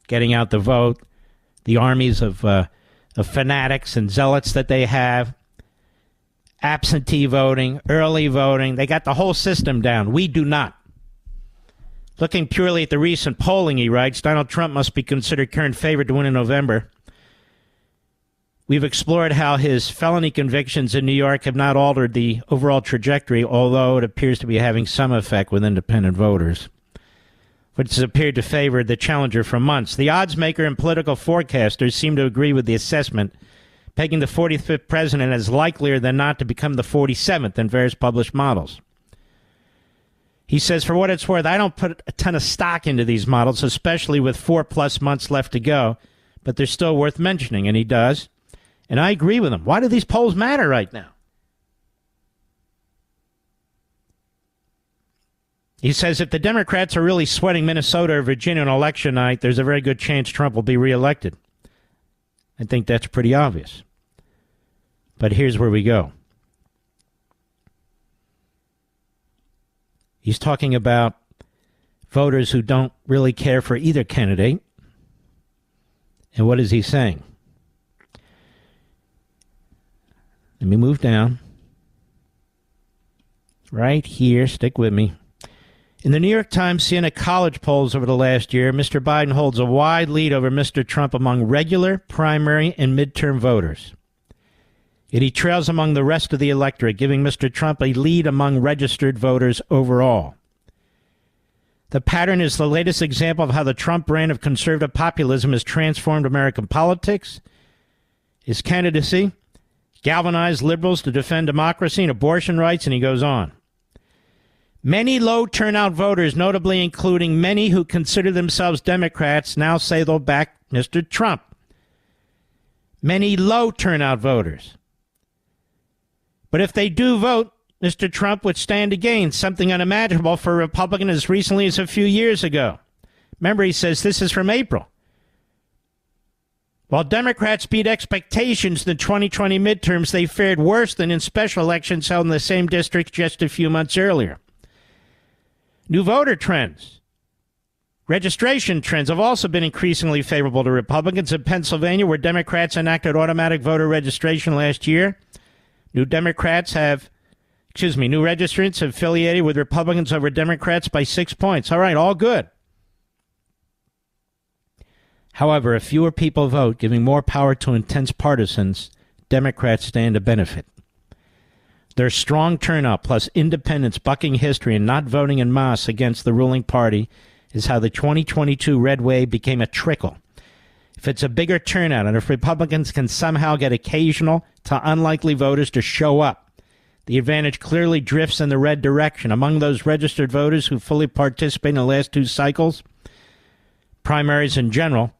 Getting out the vote, the armies of fanatics and zealots that they have, absentee voting, early voting. They got the whole system down. We do not. Looking purely at the recent polling, he writes, Donald Trump must be considered current favorite to win in November. We've explored how his felony convictions in New York have not altered the overall trajectory, although it appears to be having some effect with independent voters, which has appeared to favor the challenger for months. The odds maker and political forecasters seem to agree with the assessment, pegging the 45th president as likelier than not to become the 47th in various published models. He says, for what it's worth, I don't put a ton of stock into these models, especially with 4+ months left to go, but they're still worth mentioning, and he does. And I agree with him. Why do these polls matter right now? He says if the Democrats are really sweating Minnesota or Virginia on election night, there's a very good chance Trump will be reelected. I think that's pretty obvious. But here's where we go. He's talking about voters who don't really care for either candidate. And what is he saying? Let me move down. Right here, stick with me. In the New York Times Siena College polls over the last year, Mr. Biden holds a wide lead over Mr. Trump among regular, primary, and midterm voters. Yet he trails among the rest of the electorate, giving Mr. Trump a lead among registered voters overall. The pattern is the latest example of how the Trump brand of conservative populism has transformed American politics. His candidacy galvanized liberals to defend democracy and abortion rights, and he goes on. Many low-turnout voters, notably including many who consider themselves Democrats, now say they'll back Mr. Trump. Many low-turnout voters. But if they do vote, Mr. Trump would stand to gain, something unimaginable for a Republican as recently as a few years ago. Remember, he says this is from April. While Democrats beat expectations in the 2020 midterms, they fared worse than in special elections held in the same districts just a few months earlier. New voter trends. Registration trends have also been increasingly favorable to Republicans. In Pennsylvania, where Democrats enacted automatic voter registration last year, new registrants have affiliated with Republicans over Democrats by 6 points. All right, all good. However, if fewer people vote, giving more power to intense partisans, Democrats stand to benefit. Their strong turnout, plus independents bucking history and not voting en masse against the ruling party, is how the 2022 red wave became a trickle. If it's a bigger turnout, and if Republicans can somehow get occasional to unlikely voters to show up, the advantage clearly drifts in the red direction. Among those registered voters who fully participate in the last two cycles, primaries in general,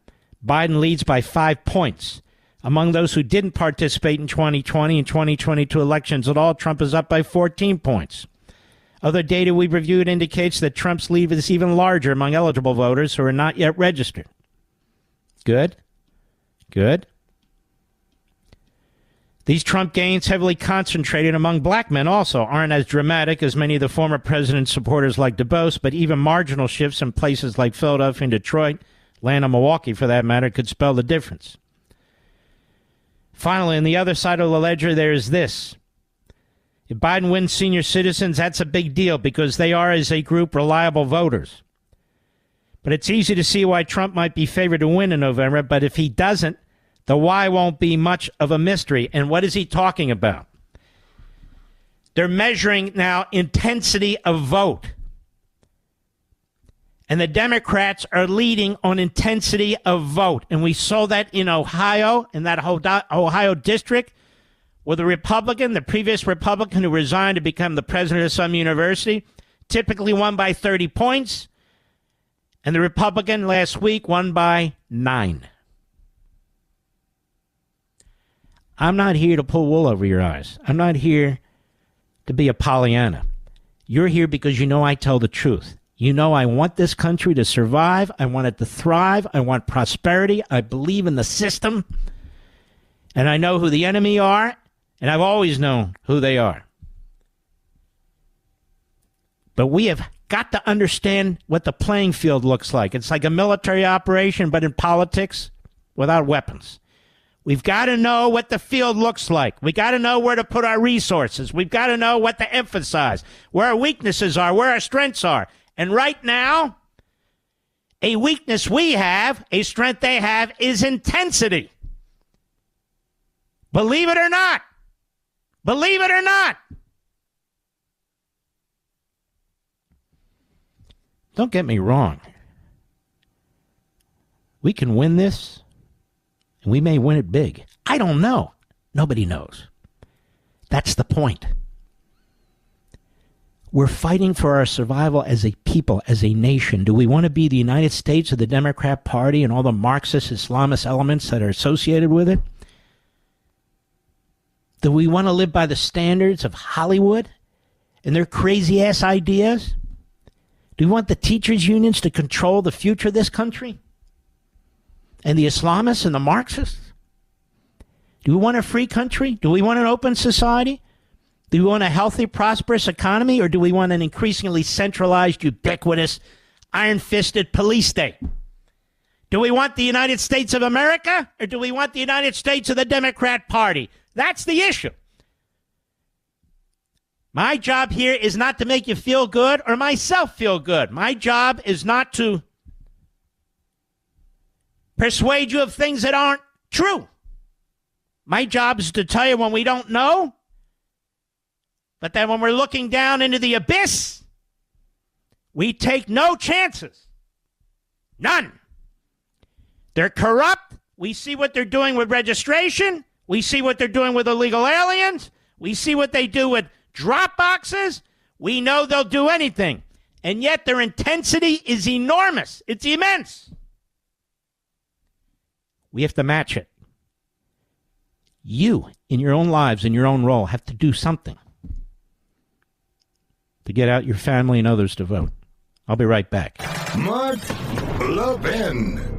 Biden leads by 5 points. Among those who didn't participate in 2020 and 2022 elections at all, Trump is up by 14 points. Other data we've reviewed indicates that Trump's lead is even larger among eligible voters who are not yet registered. Good. Good. These Trump gains, heavily concentrated among black men, also aren't as dramatic as many of the former president's supporters like to boast, but even marginal shifts in places like Philadelphia and Detroit, Atlanta, Milwaukee, for that matter, could spell the difference. Finally, on the other side of the ledger, there is this. If Biden wins senior citizens, that's a big deal because they are, as a group, reliable voters. But it's easy to see why Trump might be favored to win in November, but if he doesn't, the why won't be much of a mystery. And what is he talking about? They're measuring now intensity of vote. And the Democrats are leading on intensity of vote. And we saw that in Ohio, in that Ohio district, where the Republican, the previous Republican who resigned to become the president of some university, typically won by 30 points. And the Republican last week won by 9. I'm not here to pull wool over your eyes. I'm not here to be a Pollyanna. You're here because you know I tell the truth. You know I want this country to survive. I want it to thrive. I want prosperity. I believe in the system. And I know who the enemy are, and I've always known who they are. But we have got to understand what the playing field looks like. It's like a military operation, but in politics, without weapons. We've got to know what the field looks like. We got to know where to put our resources. We've got to know what to emphasize, where our weaknesses are, where our strengths are. And right now, a weakness we have, a strength they have, is intensity. Believe it or not. Believe it or not. Don't get me wrong. We can win this, and we may win it big. I don't know. Nobody knows. That's the point. We're fighting for our survival as a people, as a nation. Do we want to be the United States of the Democrat Party and all the Marxist, Islamist elements that are associated with it? Do we want to live by the standards of Hollywood and their crazy-ass ideas? Do we want the teachers' unions to control the future of this country? And the Islamists and the Marxists? Do we want a free country? Do we want an open society? Do we want a healthy, prosperous economy? Or do we want an increasingly centralized, ubiquitous, iron-fisted police state? Do we want the United States of America, or do we want the United States of the Democrat Party? That's the issue. My job here is not to make you feel good or myself feel good. My job is not to persuade you of things that aren't true. My job is to tell you when we don't know, but then when we're looking down into the abyss, we take no chances. None. They're corrupt. We see what they're doing with registration. We see what they're doing with illegal aliens. We see what they do with drop boxes. We know they'll do anything. And yet their intensity is enormous. It's immense. We have to match it. You, in your own lives, in your own role, have to do something to get out your family and others to vote. I'll be right back. Mark Levin.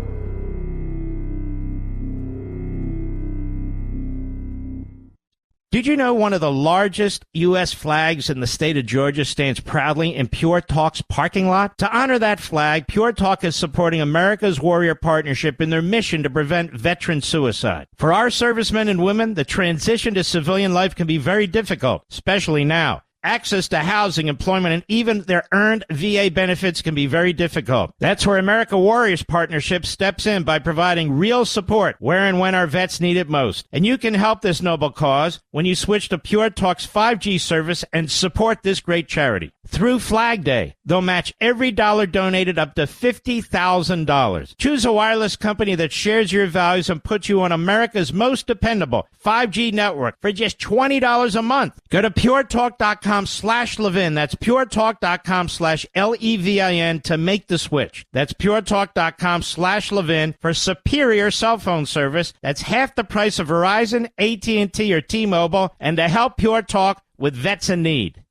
Did you know one of the largest U.S. flags in the state of Georgia stands proudly in Pure Talk's parking lot? To honor that flag, Pure Talk is supporting America's Warrior Partnership in their mission to prevent veteran suicide. For our servicemen and women, the transition to civilian life can be very difficult, especially now. Access to housing, employment, and even their earned VA benefits can be very difficult. That's where America Warriors Partnership steps in by providing real support where and when our vets need it most. And you can help this noble cause when you switch to Pure Talk's 5G service and support this great charity. Through Flag Day, they'll match every dollar donated up to $50,000. Choose a wireless company that shares your values and puts you on America's most dependable 5G network for just $20 a month. Go to puretalk.com/Levin. That's puretalk.com/LEVIN to make the switch. That's puretalk.com/Levin for superior cell phone service. That's half the price of Verizon, AT&T, or T-Mobile, and to help Pure Talk with vets in need.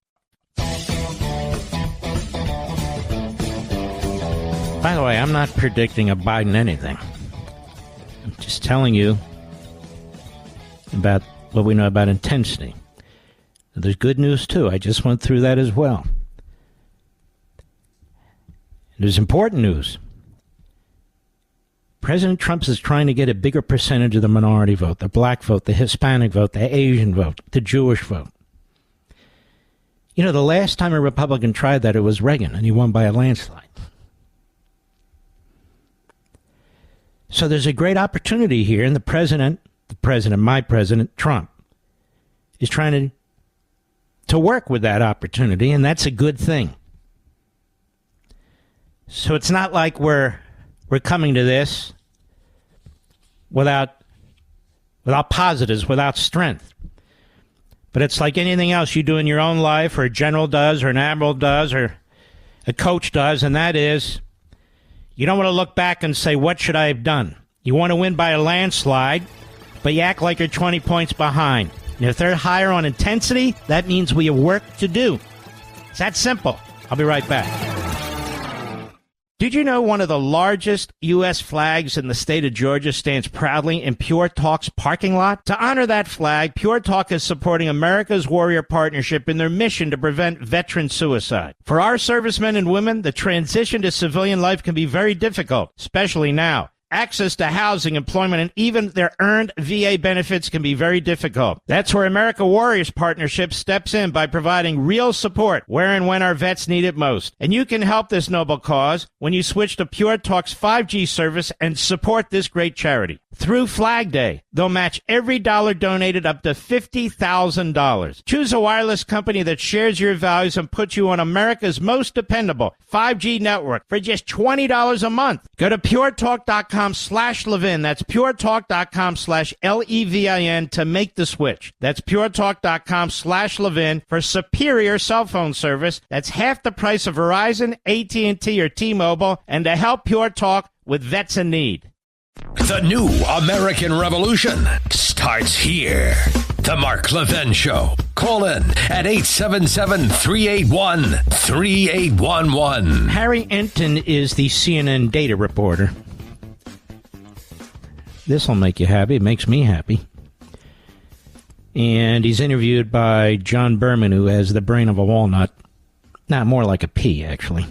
By the way, I'm not predicting a Biden anything. I'm just telling you about what we know about intensity. There's good news, too. I just went through that as well. There's important news. President Trump is trying to get a bigger percentage of the minority vote, the black vote, the Hispanic vote, the Asian vote, the Jewish vote. You know, the last time a Republican tried that, it was Reagan, and he won by a landslide. So there's a great opportunity here, and my president, Trump, is trying to work with that opportunity, and that's a good thing. So it's not like we're coming to this without positives, without strength. But it's like anything else you do in your own life, or a general does, or an admiral does, or a coach does, and that is, you don't want to look back and say, what should I have done? You want to win by a landslide, but you act like you're 20 points behind. And if they're higher on intensity, that means we have work to do. It's that simple. I'll be right back. Did you know one of the largest U.S. flags in the state of Georgia stands proudly in Pure Talk's parking lot? To honor that flag, Pure Talk is supporting America's Warrior Partnership in their mission to prevent veteran suicide. For our servicemen and women, the transition to civilian life can be very difficult, especially now. Access to housing, employment, and even their earned VA benefits can be very difficult. That's where America Warriors Partnership steps in by providing real support where and when our vets need it most. And you can help this noble cause when you switch to Pure Talk's 5G service and support this great charity. Through Flag Day, they'll match every dollar donated up to $50,000. Choose a wireless company that shares your values and puts you on America's most dependable 5G network for just $20 a month. Go to puretalk.com/Levin. That's puretalk.com/LEVIN to make the switch. That's puretalk.com/Levin for superior cell phone service. That's half the price of Verizon, AT&T, or T-Mobile, and to help Pure Talk with vets in need. The new American Revolution starts here. The Mark Levin Show. Call in at 877-381-3811. Harry Enton is the CNN data reporter. This will make you happy. It makes me happy. And he's interviewed by John Berman, who has the brain of a walnut. Nah, more like a pea, actually.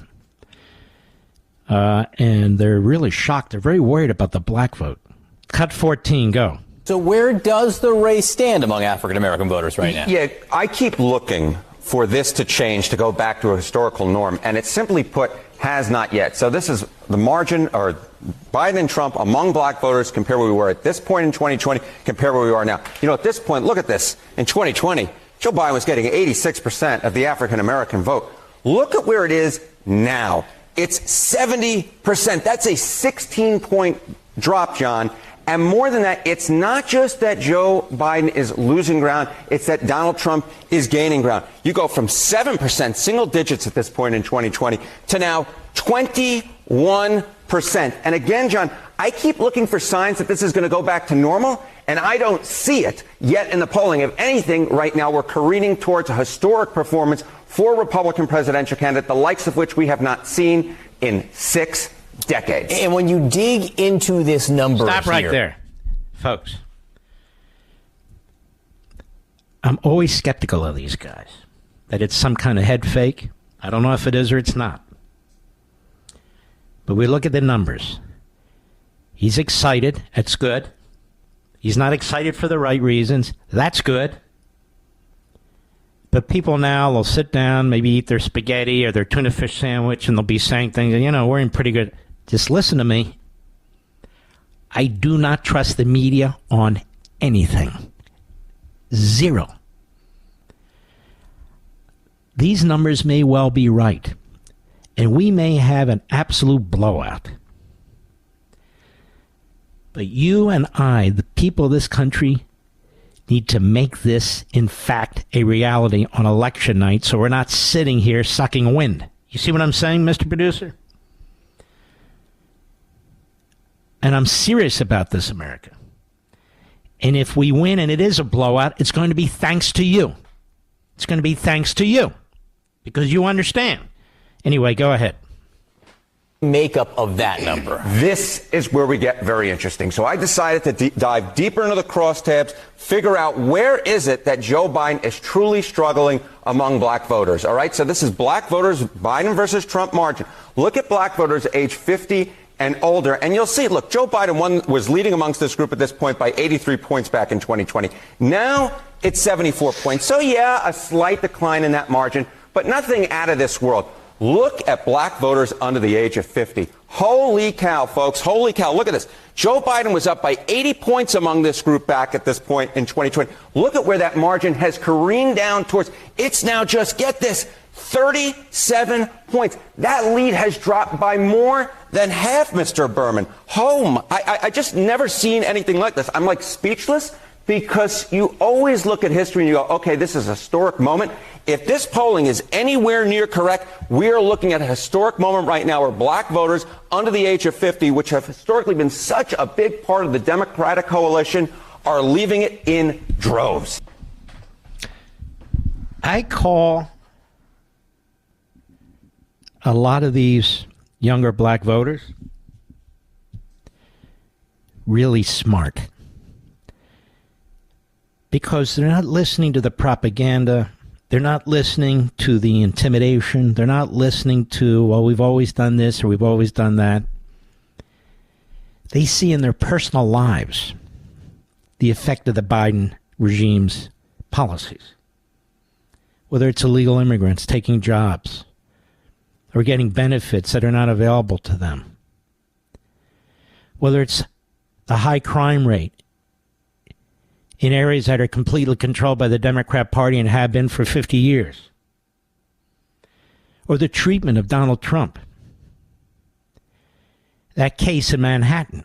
and they're really shocked. They're very worried about the black vote. Cut 14, go. So where does the race stand among African-American voters right now? Yeah, I keep looking for this to change, to go back to a historical norm, and it simply put has not yet. So this is the margin, or Biden and Trump among black voters, compare where we were at this point in 2020, compare where we are now. You know, at this point, look at this. In 2020, Joe Biden was getting 86% of the African-American vote. Look at where it is now. It's 70%. That's a 16-point drop, John. And more than that, it's not just that Joe Biden is losing ground, it's that Donald Trump is gaining ground. You go from 7%, single digits at this point in 2020, to now 21%. And again, John, I keep looking for signs that this is going to go back to normal, and I don't see it yet in the polling. If anything, right now we're careening towards a historic performance for a Republican presidential candidate, the likes of which we have not seen in 6 decades. And when you dig into this number Stop right there, folks. I'm always skeptical of these guys, that it's some kind of head fake. I don't know if it is or it's not. But we look at the numbers. He's excited. That's good. He's not excited for the right reasons. That's good. But people now will sit down, maybe eat their spaghetti or their tuna fish sandwich, and they'll be saying things, you know, we're in pretty good. Just listen to me. I do not trust the media on anything. Zero. These numbers may well be right, and we may have an absolute blowout. But you and I, the people of this country, need to make this, in fact, a reality on election night, so we're not sitting here sucking wind. You see what I'm saying, Mr. Producer? And I'm serious about this, America. And if we win and it is a blowout, it's going to be thanks to you. It's going to be thanks to you. Because you understand. Anyway, go ahead. Makeup of that number. This is where we get very interesting. So I decided to dive deeper into the crosstabs, figure out where is it that Joe Biden is truly struggling among black voters. All right, so this is black voters, Biden versus Trump margin. Look at black voters age 50 and older, and you'll see, look, Joe Biden was leading amongst this group at this point by 83 points back in 2020. Now it's 74 points. So yeah, a slight decline in that margin, but nothing out of this world. Look at black voters under the age of 50. Holy cow, folks. Holy cow. Look at this. Joe Biden was up by 80 points among this group back at this point in 2020. Look at where that margin has careened down towards. It's now just, get this, 37 points. That lead has dropped by more than half, Mr. Berman. I just never seen anything like this. I'm like speechless, because you always look at history and you go, okay, this is a historic moment. If this polling is anywhere near correct, we are looking at a historic moment right now where black voters under the age of 50, which have historically been such a big part of the Democratic coalition, are leaving it in droves. I call a lot of these younger black voters really smart, because they're not listening to the propaganda. They're not listening to the intimidation. They're not listening to, well, we've always done this or we've always done that. They see in their personal lives the effect of the Biden regime's policies. Whether it's illegal immigrants taking jobs or getting benefits that are not available to them. Whether it's the high crime rate in areas that are completely controlled by the Democrat Party and have been for 50 years. Or the treatment of Donald Trump. That case in Manhattan.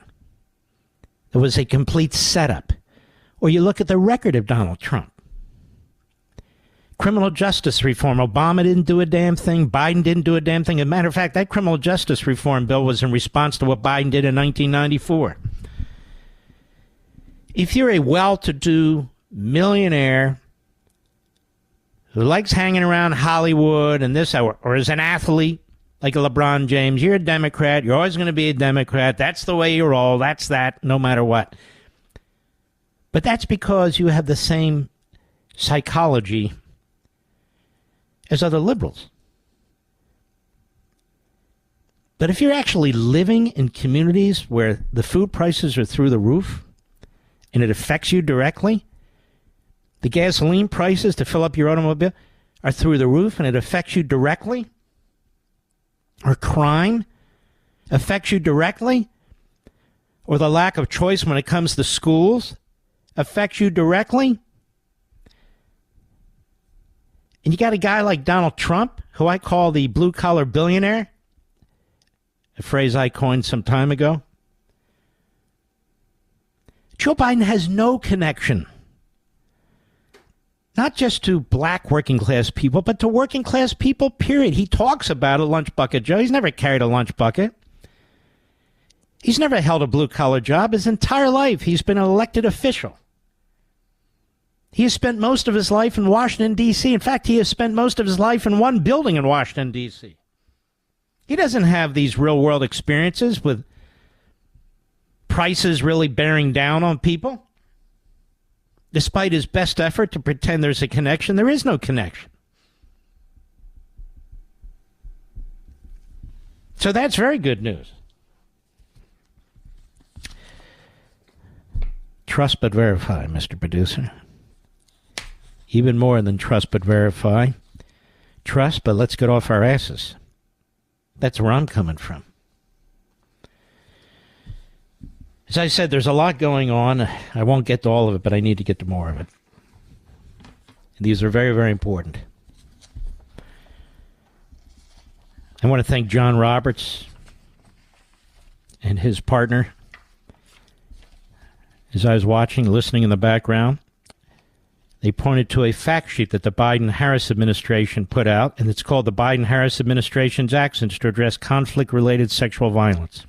It was a complete setup. Or you look at the record of Donald Trump. Criminal justice reform. Obama didn't do a damn thing. Biden didn't do a damn thing. As a matter of fact, that criminal justice reform bill was in response to what Biden did in 1994. If you're a well-to-do millionaire who likes hanging around Hollywood and this, or is an athlete like a LeBron James, you're a Democrat. You're always going to be a Democrat. That's the way you roll. That's that, no matter what. But that's because you have the same psychology as other liberals. But if you're actually living in communities where the food prices are through the roof and it affects you directly, the gasoline prices to fill up your automobile are through the roof and it affects you directly, or crime affects you directly, or the lack of choice when it comes to schools affects you directly, and you got a guy like Donald Trump, who I call the blue-collar billionaire, a phrase I coined some time ago. Joe Biden has no connection, not just to black working-class people, but to working-class people, period. He talks about a lunch bucket, Joe. He's never carried a lunch bucket. He's never held a blue-collar job. His entire life, he's been an elected official. He has spent most of his life in Washington, D.C. In fact, he has spent most of his life in one building in Washington, D.C. He doesn't have these real-world experiences with prices really bearing down on people. Despite his best effort to pretend there's a connection, there is no connection. So that's very good news. Trust but verify, Mr. Producer. Even more than trust but verify. Trust, but let's get off our asses. That's where I'm coming from. As I said, there's a lot going on. I won't get to all of it, but I need to get to more of it. These are very, very important. I want to thank John Roberts and his partner. As I was watching, listening in the background, they pointed to a fact sheet that the Biden-Harris administration put out, and it's called the Biden-Harris administration's actions to address conflict-related sexual violence.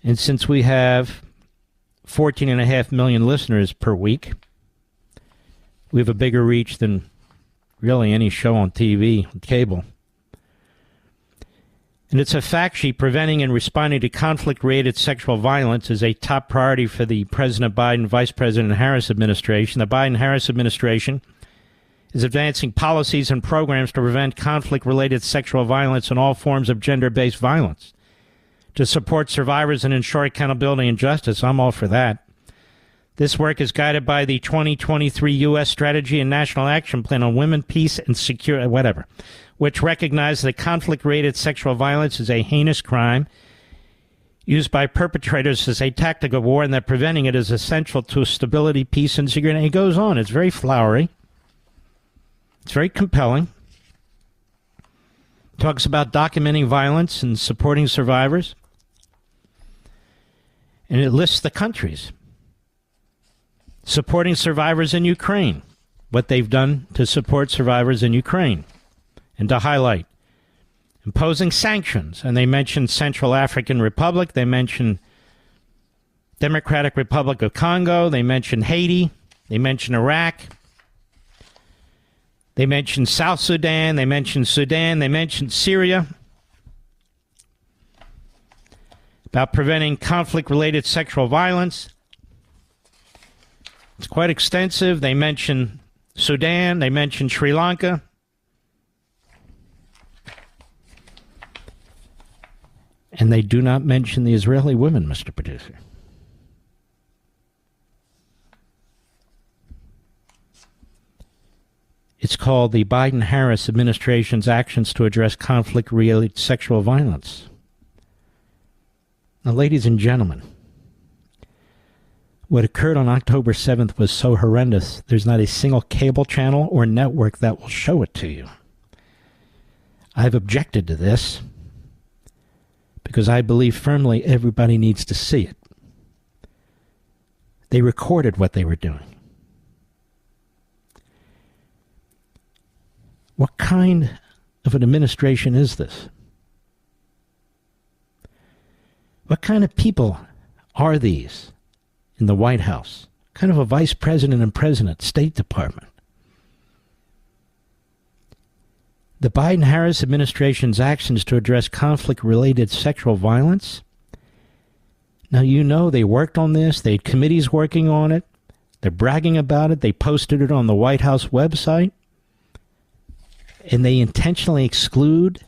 And since we have 14.5 million listeners per week, we have a bigger reach than really any show on TV, on cable. And it's a fact sheet. Preventing and responding to conflict-related sexual violence is a top priority for the President Biden, Vice President Harris administration. The Biden-Harris administration is advancing policies and programs to prevent conflict-related sexual violence and all forms of gender-based violence, to support survivors and ensure accountability and justice. I'm all for that. This work is guided by the 2023 U.S. Strategy and National Action Plan on Women, Peace, and Security, which recognizes that conflict-related sexual violence is a heinous crime used by perpetrators as a tactic of war, and that preventing it is essential to stability, peace, and security. And it goes on. It's very flowery. It's very compelling. It talks about documenting violence and supporting survivors. And it lists the countries. Supporting survivors in Ukraine, what they've done to support survivors in Ukraine, and to highlight. Imposing sanctions, and they mention Central African Republic, they mention Democratic Republic of Congo, they mention Haiti, they mention Iraq, they mention South Sudan, they mention Syria. About preventing conflict-related sexual violence. It's quite extensive. They mention Sudan, they mention Sri Lanka. And they do not mention the Israeli women, Mr. Producer. It's called the Biden-Harris administration's actions to address conflict-related sexual violence. Now, ladies and gentlemen, what occurred on October 7th was so horrendous, there's not a single cable channel or network that will show it to you. I've objected to this because I believe firmly everybody needs to see it. They recorded what they were doing. What kind of an administration is this? What kind of people are these in the White House? What kind of a vice president and president, State Department? The Biden-Harris administration's actions to address conflict-related sexual violence. Now, you know they worked on this. They had committees working on it. They're bragging about it. They posted it on the White House website. And they intentionally exclude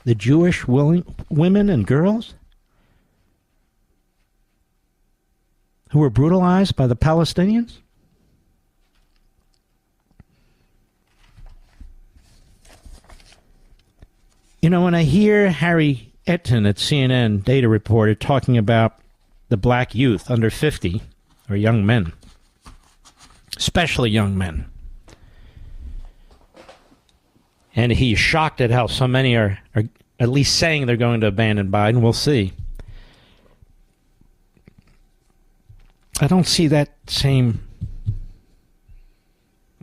the Jewish women and girls who were brutalized by the Palestinians? You know, when I hear Harry Etten at CNN data reporter talking about the black youth under 50, or young men, especially young men, and he's shocked at how so many are at least saying they're going to abandon Biden. We'll see. I don't see that same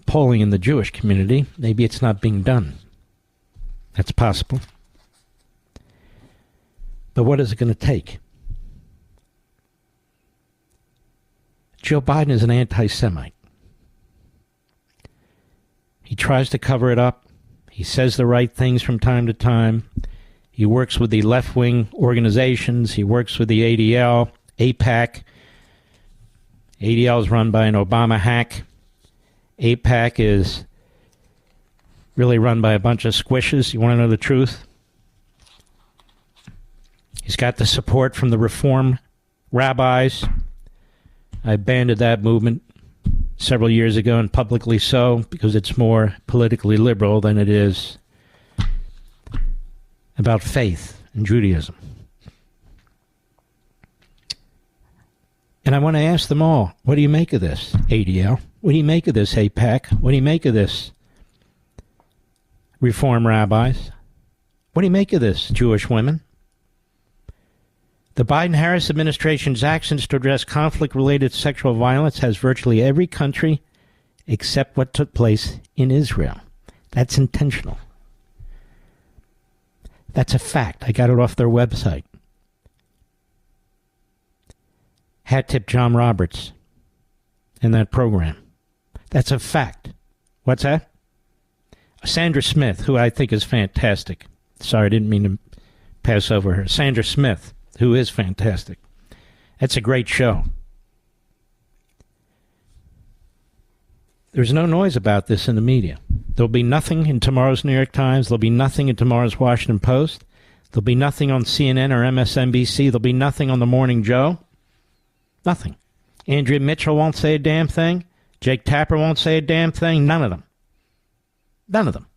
polling in the Jewish community. Maybe it's not being done. That's possible. But what is it going to take? Joe Biden is an anti-Semite. He tries to cover it up. He says the right things from time to time. He works with the left-wing organizations. He works with the ADL, AIPAC. ADL is run by an Obama hack. AIPAC is really run by a bunch of squishes. You want to know the truth? He's got the support from the Reform rabbis. I abandoned that movement several years ago, and publicly so, because it's more politically liberal than it is about faith and Judaism. And I want to ask them all, what do you make of this, ADL? What do you make of this, AIPAC? What do you make of this, Reform rabbis? What do you make of this, Jewish women? The Biden-Harris administration's actions to address conflict-related sexual violence has virtually every country except what took place in Israel. That's intentional. That's a fact. I got it off their website. Hat tip John Roberts in that program. That's a fact. What's that? Sandra Smith, who I think is fantastic. Sorry, I didn't mean to pass over her. Sandra Smith, who is fantastic. That's a great show. There's no noise about this in the media. There'll be nothing in tomorrow's New York Times. There'll be nothing in tomorrow's Washington Post. There'll be nothing on CNN or MSNBC. There'll be nothing on The Morning Joe. Nothing. Andrea Mitchell won't say a damn thing. Jake Tapper won't say a damn thing. None of them. None of them.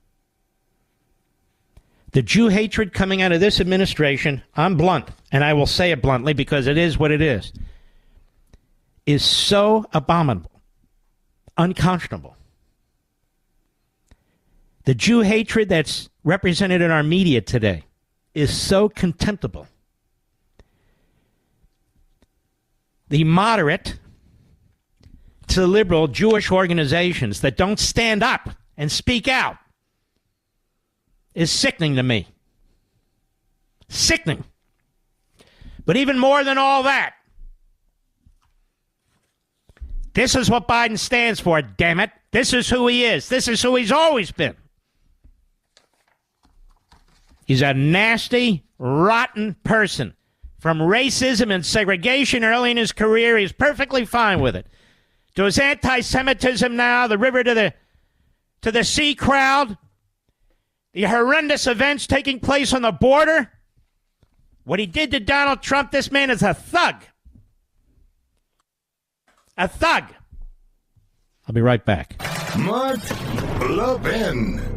The Jew hatred coming out of this administration, I'm blunt, and I will say it bluntly because it is what it is so abominable, unconscionable. The Jew hatred that's represented in our media today is so contemptible. The moderate to liberal Jewish organizations that don't stand up and speak out is sickening to me. Sickening. But even more than all that, this is what Biden stands for, damn it. This is who he is. This is who he's always been. He's a nasty, rotten person. From racism and segregation early in his career, he's perfectly fine with it. To his anti-Semitism now, the river to the sea crowd, the horrendous events taking place on the border, what he did to Donald Trump, this man is a thug. A thug. I'll be right back. Mark Levin.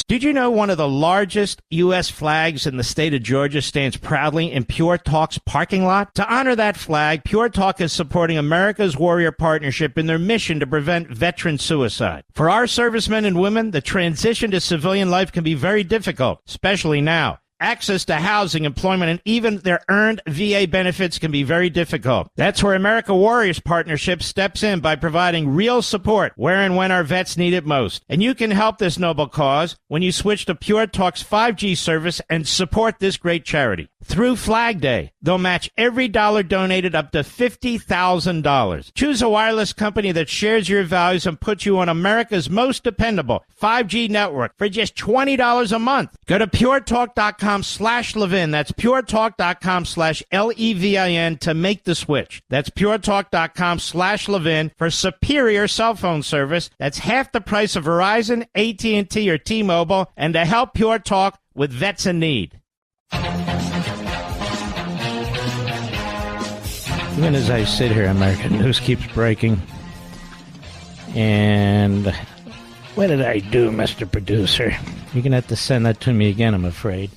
Did you know one of the largest U.S. flags in the state of Georgia stands proudly in Pure Talk's parking lot? To honor that flag, Pure Talk is supporting America's Warrior Partnership in their mission to prevent veteran suicide. For our servicemen and women, the transition to civilian life can be very difficult, especially now. Access to housing, employment, and even their earned VA benefits can be very difficult. That's where America Warriors Partnership steps in by providing real support where and when our vets need it most. And you can help this noble cause when you switch to Pure Talk's 5G service and support this great charity. Through Flag Day, they'll match every dollar donated up to $50,000. Choose a wireless company that shares your values and puts you on America's most dependable 5G network for just $20 a month. Go to puretalk.com puretalk.com/Levin. That's puretalk.com/LEVIN to make the switch. That's puretalk.com/Levin for superior cell phone service. That's half the price of Verizon, AT&T, or T-Mobile, and to help Pure Talk with vets in need. Even as I sit here, American news keeps breaking. And what did I do, Mr. Producer? You're going to have to send that to me again, I'm afraid.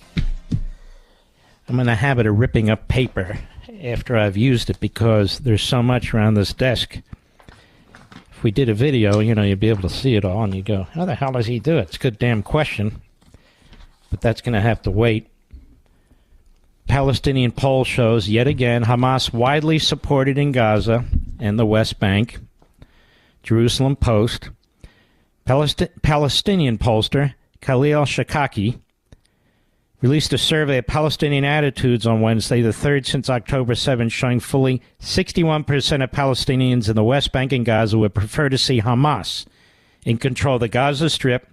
I'm in the habit of ripping up paper after I've used it because there's so much around this desk. If we did a video, you'd be able to see it all, and you go, how the hell does he do it? It's a good damn question. But that's going to have to wait. Palestinian poll shows, yet again, Hamas widely supported in Gaza and the West Bank. Jerusalem Post. Palestinian pollster Khalil Shakaki released a survey of Palestinian attitudes on Wednesday, the third since October 7, showing fully 61% of Palestinians in the West Bank and Gaza would prefer to see Hamas in control of the Gaza Strip,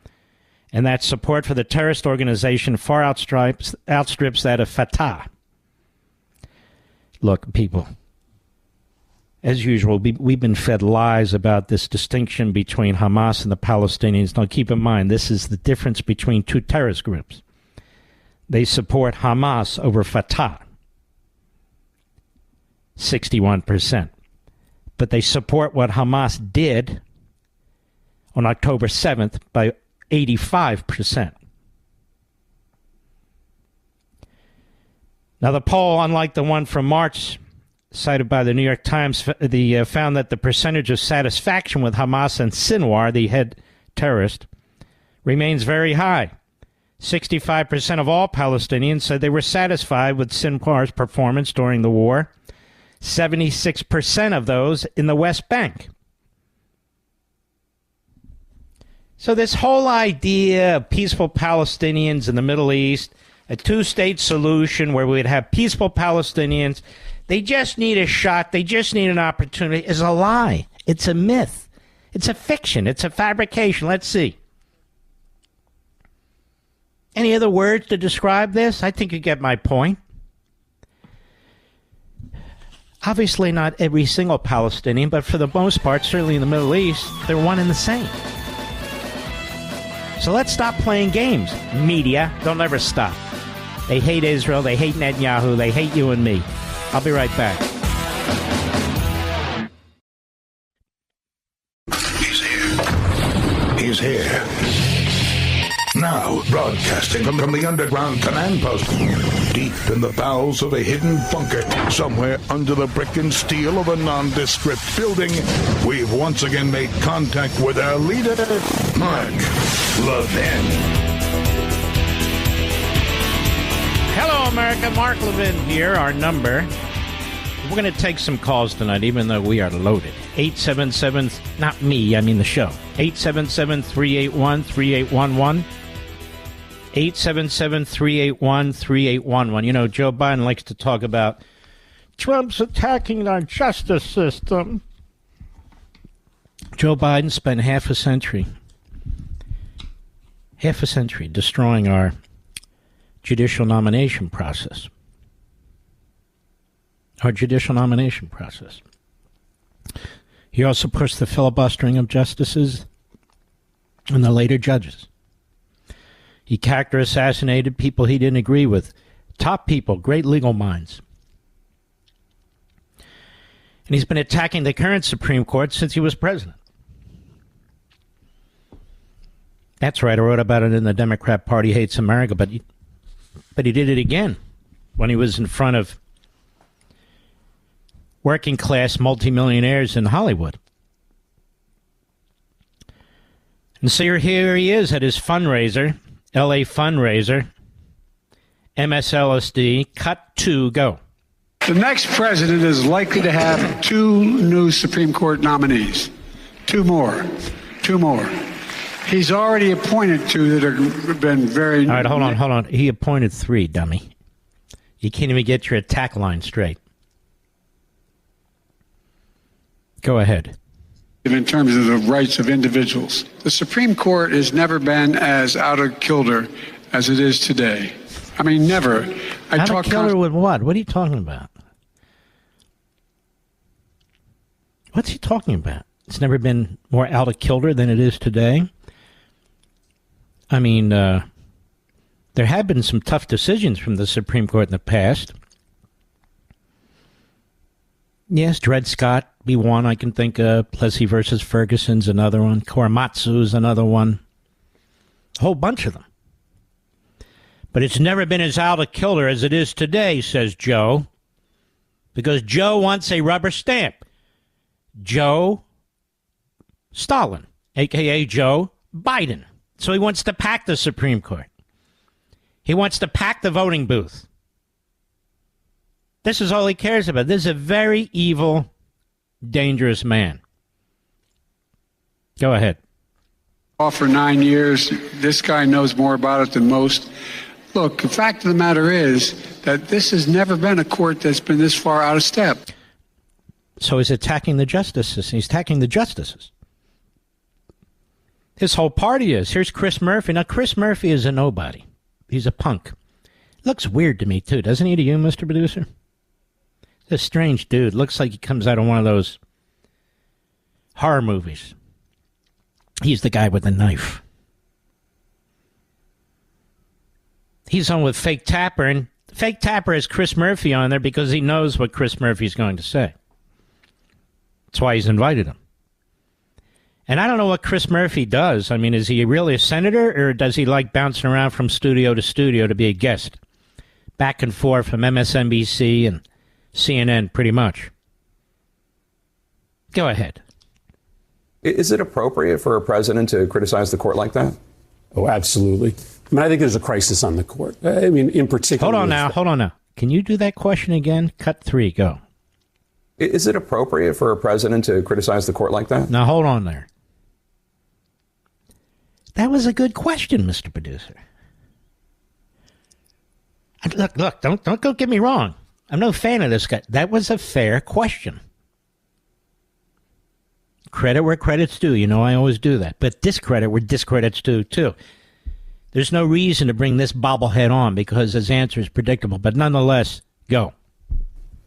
and that support for the terrorist organization far outstrips that of Fatah. Look, people, as usual, we've been fed lies about this distinction between Hamas and the Palestinians. Now, keep in mind, this is the difference between two terrorist groups. They support Hamas over Fatah, 61%. But they support what Hamas did on October 7th by 85%. Now, the poll, unlike the one from March, cited by the New York Times, found that the percentage of satisfaction with Hamas and Sinwar, the head terrorist, remains very high. 65% of all Palestinians said they were satisfied with Sinwar's performance during the war. 76% of those in the West Bank. So this whole idea of peaceful Palestinians in the Middle East, a two-state solution where we'd have peaceful Palestinians, they just need a shot, they just need an opportunity, is a lie. It's a myth. It's a fiction. It's a fabrication. Let's see. Any other words to describe this? I think you get my point. Obviously not every single Palestinian, but for the most part, certainly in the Middle East, they're one and the same. So let's stop playing games. Media, they'll never stop. They hate Israel, they hate Netanyahu, they hate you and me. I'll be right back. He's here. He's here. Now, broadcasting from the underground command post, deep in the bowels of a hidden bunker, somewhere under the brick and steel of a nondescript building, we've once again made contact with our leader, Mark Levin. Hello, America. Mark Levin here. Our number. We're going to take some calls tonight, even though we are loaded. 877, not me, I mean the show. 877-381-3811. 877-381-3811. You know, Joe Biden likes to talk about Trump's attacking our justice system. Joe Biden spent half a century destroying our judicial nomination process. Our judicial nomination process. He also pushed the filibustering of justices and the later judges. He character assassinated people he didn't agree with. Top people, great legal minds. And he's been attacking the current Supreme Court since he was president. That's right, I wrote about it in the Democrat Party Hates America, but he did it again when he was in front of working class multimillionaires in Hollywood. And so here he is at his fundraiser, LA fundraiser, MSLSD, cut 2, go. The next president is likely to have 2 new Supreme Court nominees. 2 more. He's already appointed 2 that have been very... All right, hold on. He appointed 3, dummy. You can't even get your attack line straight. Go ahead. In terms of the rights of individuals. The Supreme Court has never been as out of kilter as it is today. I mean, never. Out of kilter with what? What are you talking about? What's he talking about? It's never been more out of kilter than it is today. I mean, there have been some tough decisions from the Supreme Court in the past. Yes, Dred Scott be one I can think of. Plessy versus Ferguson's another one. Korematsu's another one. A whole bunch of them. But it's never been as out of kilter as it is today, says Joe. Because Joe wants a rubber stamp. Joe Stalin, a.k.a. Joe Biden. So he wants to pack the Supreme Court. He wants to pack the voting booth. This is all he cares about. This is a very evil, dangerous man. Go ahead. For 9 years, this guy knows more about it than most. Look, the fact of the matter is that this has never been a court that's been this far out of step. So he's attacking the justices. He's attacking the justices. His whole party is. Here's Chris Murphy. Now, Chris Murphy is a nobody. He's a punk. Looks weird to me, too. Doesn't he to you, Mr. Producer? He's a strange dude. Looks like he comes out of one of those horror movies. He's the guy with the knife. He's on with Fake Tapper, and Fake Tapper has Chris Murphy on there because he knows what Chris Murphy's going to say. That's why he's invited him. And I don't know what Chris Murphy does. I mean, is he really a senator, or does he like bouncing around from studio to studio to be a guest? Back and forth from MSNBC and CNN, pretty much. Go ahead. Is it appropriate for a president to criticize the court like that? Oh, absolutely. I mean, I think there's a crisis on the court. I mean, in particular... Hold on now. Can you do that question again? Cut 3, go. Is it appropriate for a president to criticize the court like that? Now, hold on there. That was a good question, Mr. Producer. Look, don't go get me wrong. I'm no fan of this guy. That was a fair question. Credit where credit's due. You know I always do that. But discredit where discredit's due, too. There's no reason to bring this bobblehead on because his answer is predictable. But nonetheless, go.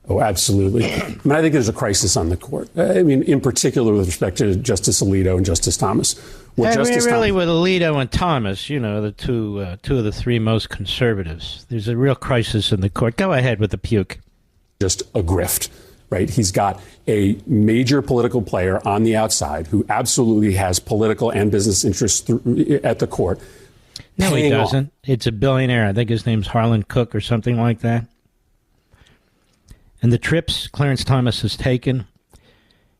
Oh, absolutely. I mean, I think there's a crisis on the court. I mean, in particular with respect to Justice Alito and Justice Thomas. With Alito and Thomas, you know, the two of the three most conservatives. There's a real crisis in the court. Go ahead with the puke. Just a grift, right? He's got a major political player on the outside who absolutely has political and business interests at the court. No, he doesn't. It's a billionaire. I think his name's Harlan Cook or something like that. And the trips Clarence Thomas has taken,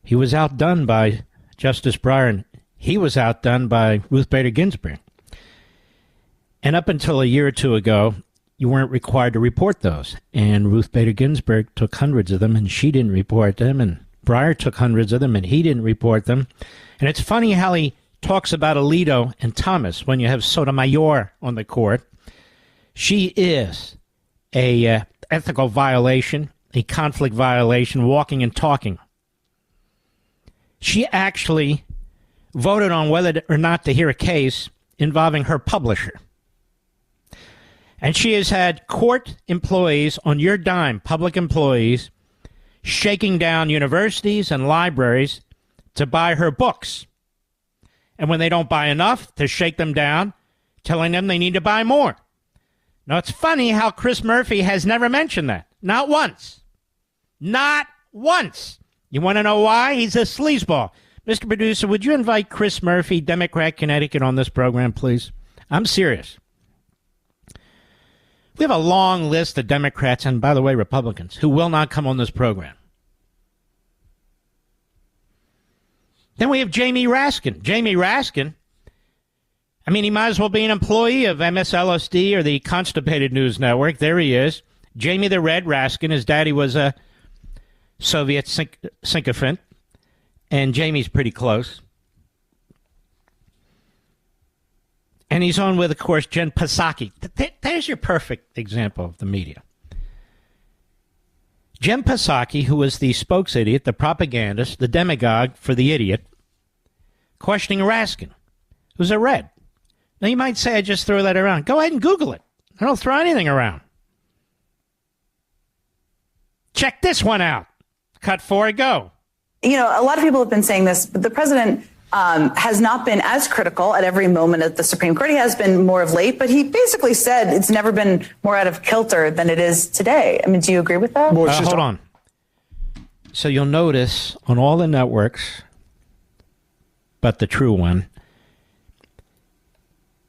he was outdone by Justice Breyer, and he was outdone by Ruth Bader Ginsburg. And up until a year or two ago, you weren't required to report those. And Ruth Bader Ginsburg took hundreds of them, and she didn't report them. And Breyer took hundreds of them, and he didn't report them. And it's funny how he talks about Alito and Thomas when you have Sotomayor on the court. She is a ethical violation, a conflict violation, walking and talking. She actually voted on whether or not to hear a case involving her publisher. And she has had court employees on your dime, public employees, shaking down universities and libraries to buy her books. And when they don't buy enough, to shake them down, telling them they need to buy more. Now, it's funny how Chris Murphy has never mentioned that. Not once. Not once. You want to know why? He's a sleazeball. Mr. Producer, would you invite Chris Murphy, Democrat, Connecticut, on this program, please? I'm serious. We have a long list of Democrats, and by the way, Republicans, who will not come on this program. Then we have Jamie Raskin. Jamie Raskin, I mean, he might as well be an employee of MSLSD or the Constipated News Network. There he is. Jamie the Red Raskin. His daddy was a Soviet sycophant, and Jamie's pretty close. And he's on with, of course, Jen Psaki. There's your perfect example of the media. Jen Psaki, who was the spokes-idiot, the propagandist, the demagogue for the idiot, questioning Raskin, who's a red. Now, you might say I just throw that around. Go ahead and Google it. I don't throw anything around. Check this one out. Cut 4, go. You know, a lot of people have been saying this, but the president has not been as critical at every moment at the Supreme Court. He has been more of late, but he basically said it's never been more out of kilter than it is today. I mean, do you agree with that? Hold on. So you'll notice on all the networks, but the true one,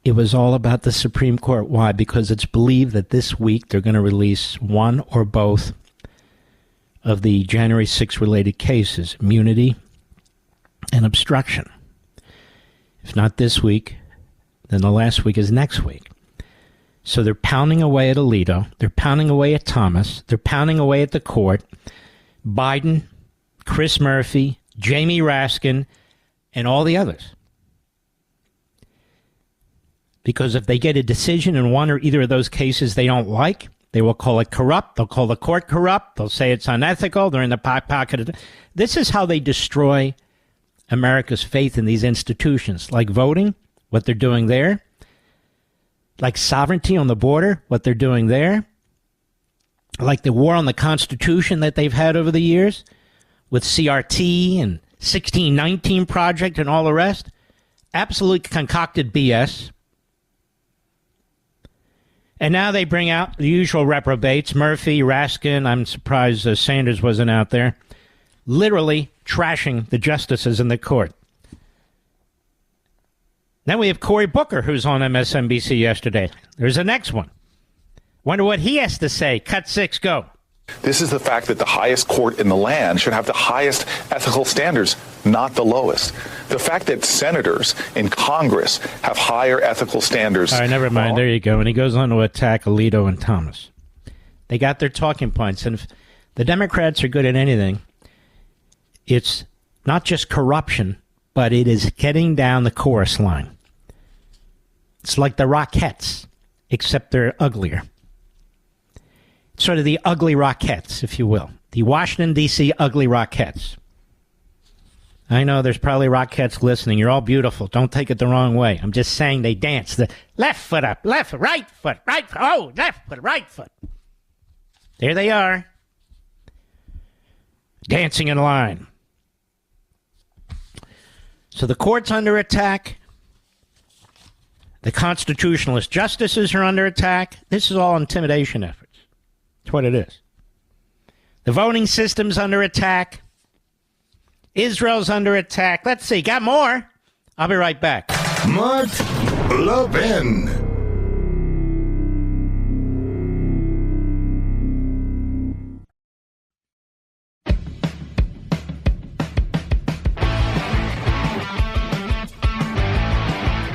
it was all about the Supreme Court. Why? Because it's believed that this week they're going to release one or both of the January 6th related cases, immunity and obstruction. If not this week, then the last week is next week. So they're pounding away at Alito. They're pounding away at Thomas. They're pounding away at the court. Biden, Chris Murphy, Jamie Raskin, and all the others. Because if they get a decision in one or either of those cases they don't like, they will call it corrupt. They'll call the court corrupt. They'll say it's unethical. They're in the pocket. This is how they destroy America's faith in these institutions, like voting, what they're doing there, like sovereignty on the border, what they're doing there, like the war on the Constitution that they've had over the years with CRT and 1619 Project and all the rest. Absolute concocted BS. And now they bring out the usual reprobates, Murphy, Raskin. I'm surprised Sanders wasn't out there. Literally trashing the justices in the court. Then we have Cory Booker, who's on MSNBC yesterday. There's the next one. Wonder what he has to say. Cut 6, go. This is the fact that the highest court in the land should have the highest ethical standards, not the lowest. The fact that senators in Congress have higher ethical standards. All right, never mind. There you go. And he goes on to attack Alito and Thomas. They got their talking points. And if the Democrats are good at anything, it's not just corruption, but it is getting down the chorus line. It's like the Rockettes, except they're uglier. Sort of the ugly Rockettes, if you will. The Washington, D.C. ugly Rockettes. I know there's probably Rockettes listening. You're all beautiful. Don't take it the wrong way. I'm just saying they dance. The left foot up, left, right foot, oh, left foot, right foot. There they are. Dancing in line. So the court's under attack. The constitutionalist justices are under attack. This is all intimidation efforts. That's what it is. The voting system's under attack. Israel's under attack. Let's see. Got more? I'll be right back. Mark Levin.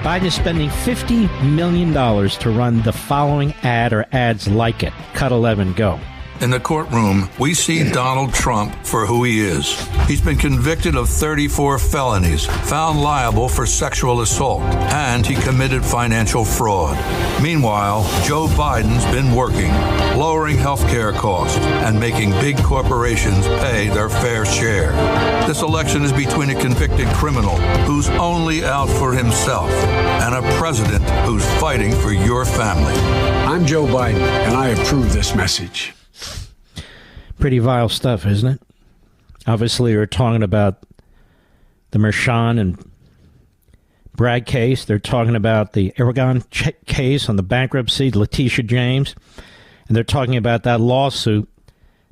Biden is spending $50 million to run the following ad or ads like it. Cut 11, go. In the courtroom, we see Donald Trump for who he is. He's been convicted of 34 felonies, found liable for sexual assault, and he committed financial fraud. Meanwhile, Joe Biden's been working, lowering health care costs, and making big corporations pay their fair share. This election is between a convicted criminal who's only out for himself and a president who's fighting for your family. I'm Joe Biden, and I approve this message. Pretty vile stuff, isn't it? Obviously, we're talking about the Mershon and Bragg case. They're talking about the Aragon case on the bankruptcy, Letitia James. And they're talking about that lawsuit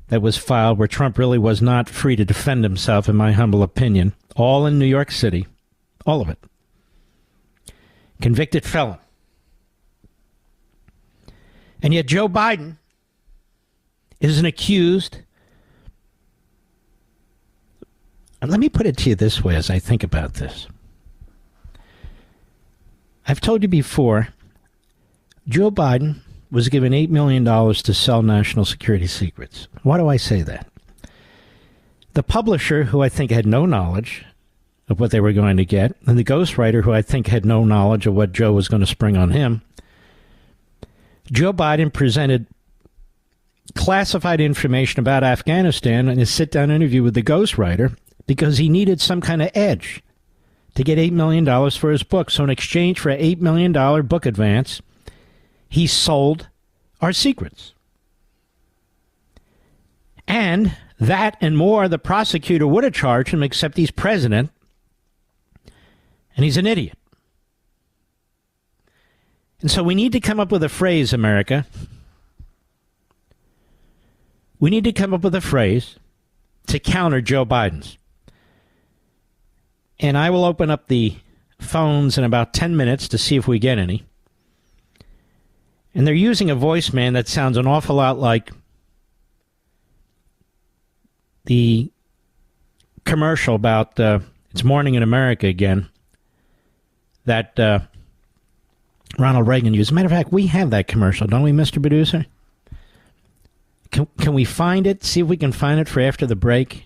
that was filed where Trump really was not free to defend himself, in my humble opinion. All in New York City. All of it. Convicted felon. And yet Joe Biden isn't accused. And let me put it to you this way as I think about this. I've told you before, Joe Biden was given $8 million to sell national security secrets. Why do I say that? The publisher, who I think had no knowledge of what they were going to get, and the ghostwriter, who I think had no knowledge of what Joe was going to spring on him, Joe Biden presented classified information about Afghanistan in a sit-down interview with the ghostwriter because he needed some kind of edge to get $8 million for his book. So in exchange for an $8 million book advance, he sold our secrets. And that and more the prosecutor would have charged him, except he's president, and he's an idiot. And so we need to come up with a phrase, America. We need to come up with a phrase to counter Joe Biden's. And I will open up the phones in about 10 minutes to see if we get any. And they're using a voice, man, that sounds an awful lot like the commercial about It's Morning in America again that Ronald Reagan used. As a matter of fact, we have that commercial, don't we, Mr. Producer? Can we find it? See if we can find it for after the break?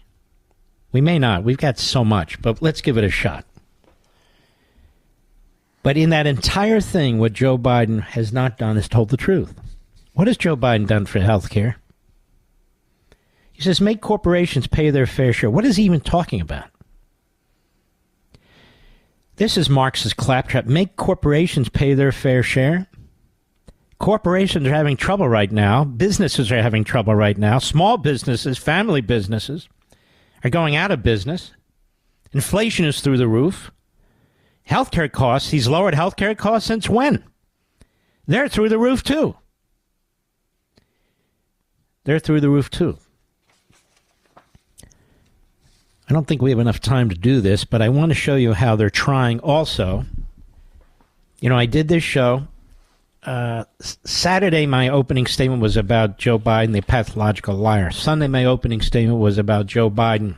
We may not. We've got so much, but let's give it a shot. But in that entire thing, what Joe Biden has not done is told the truth. What has Joe Biden done for health care? He says, make corporations pay their fair share. What is he even talking about? This is Marx's claptrap. Make corporations pay their fair share. Corporations are having trouble right now. Businesses are having trouble right now. Small businesses, family businesses are going out of business. Inflation is through the roof. Healthcare costs, he's lowered healthcare costs since when? They're through the roof too. They're through the roof too. I don't think we have enough time to do this, but I want to show you how they're trying also. You know, I did this show. Saturday, my opening statement was about Joe Biden, the pathological liar. Sunday, my opening statement was about Joe Biden.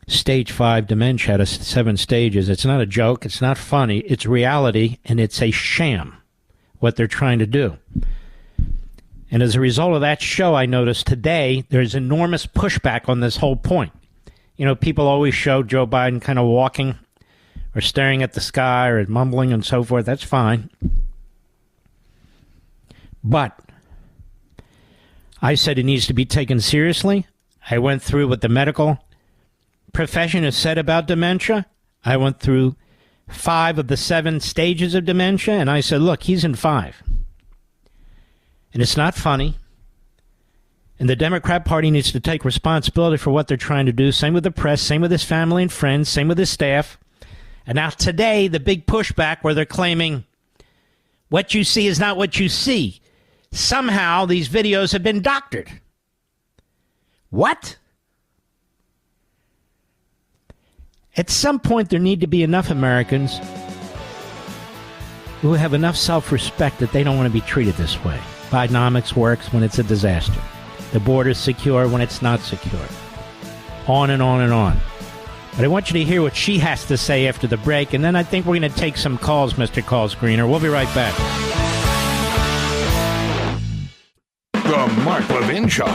Stage 5 dementia out of 7 stages. It's not a joke. It's not funny. It's reality, and it's a sham, what they're trying to do. And as a result of that show, I noticed today there's enormous pushback on this whole point. You know, people always show Joe Biden kind of walking or staring at the sky or mumbling and so forth. That's fine. But I said it needs to be taken seriously. I went through what the medical profession has said about dementia. I went through 5 of the 7 stages of dementia, and I said, look, he's in 5. And it's not funny. And the Democrat Party needs to take responsibility for what they're trying to do. Same with the press, same with his family and friends, same with his staff. And now today, the big pushback where they're claiming what you see is not what you see. Somehow these videos have been doctored. What? At some point, there need to be enough Americans who have enough self-respect that they don't want to be treated this way. Bidenomics works when it's a disaster. The border's secure when it's not secure. On and on and on. But I want you to hear what she has to say after the break, and then I think we're going to take some calls, Mr. Call Screener. We'll be right back. The Mark Levin Show,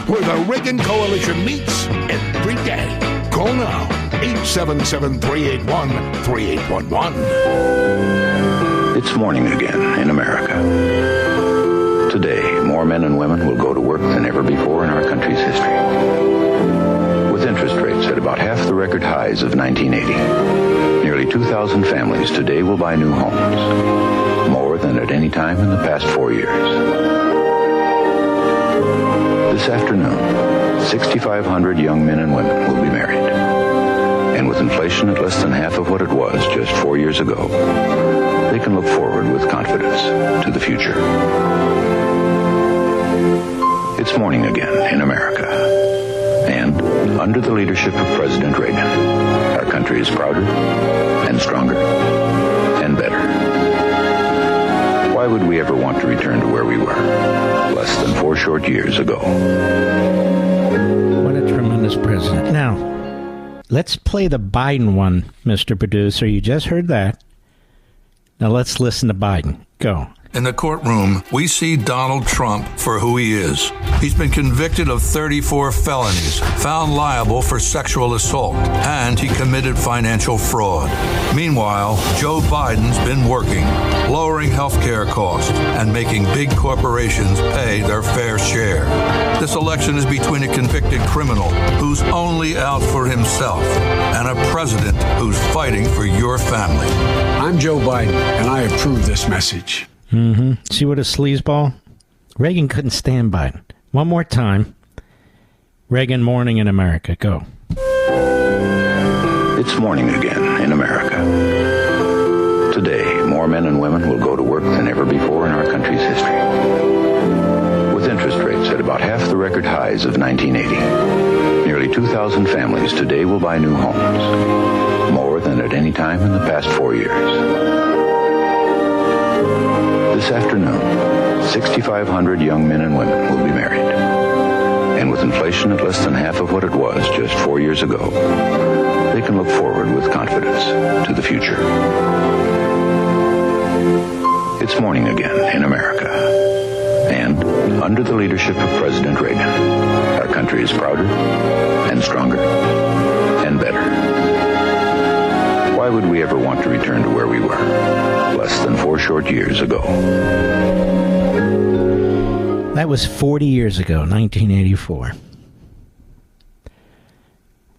where the Reagan Coalition meets every day. Call now, 877-381-3811. It's morning again in America. Today, more men and women will go to work than ever before in our country's history. With interest rates at about half the record highs of 1980, nearly 2,000 families today will buy new homes, more than at any time in the past 4 years. This afternoon, 6,500 young men and women will be married. And with inflation at less than half of what it was just 4 years ago, they can look forward with confidence to the future. It's morning again in America. And under the leadership of President Reagan, our country is prouder and stronger and better. Why would we ever want to return to where we were less than 4 short years ago? What a tremendous president. Now, let's play the Biden one, Mr. Producer. You just heard that. Now let's listen to Biden. Go. In the courtroom, we see Donald Trump for who he is. He's been convicted of 34 felonies, found liable for sexual assault, and he committed financial fraud. Meanwhile, Joe Biden's been working, lowering health care costs and making big corporations pay their fair share. This election is between a convicted criminal who's only out for himself and a president who's fighting for your family. I'm Joe Biden, and I approve this message. See what a sleazeball? Reagan couldn't stand Biden. One more time. Reagan morning in America. Go. It's morning again in America. Today, more men and women will go to work than ever before in our country's history. With interest rates at about half the record highs of 1980, nearly 2,000 families today will buy new homes, more than at any time in the past 4 years. This afternoon, 6,500 young men and women will be married. And with inflation at less than half of what it was just 4 years ago, they can look forward with confidence to the future. It's morning again in America. And under the leadership of President Reagan, our country is prouder and stronger and better. Why would we ever want to return to where we were less than 4 short years ago? That was 40 years ago, 1984.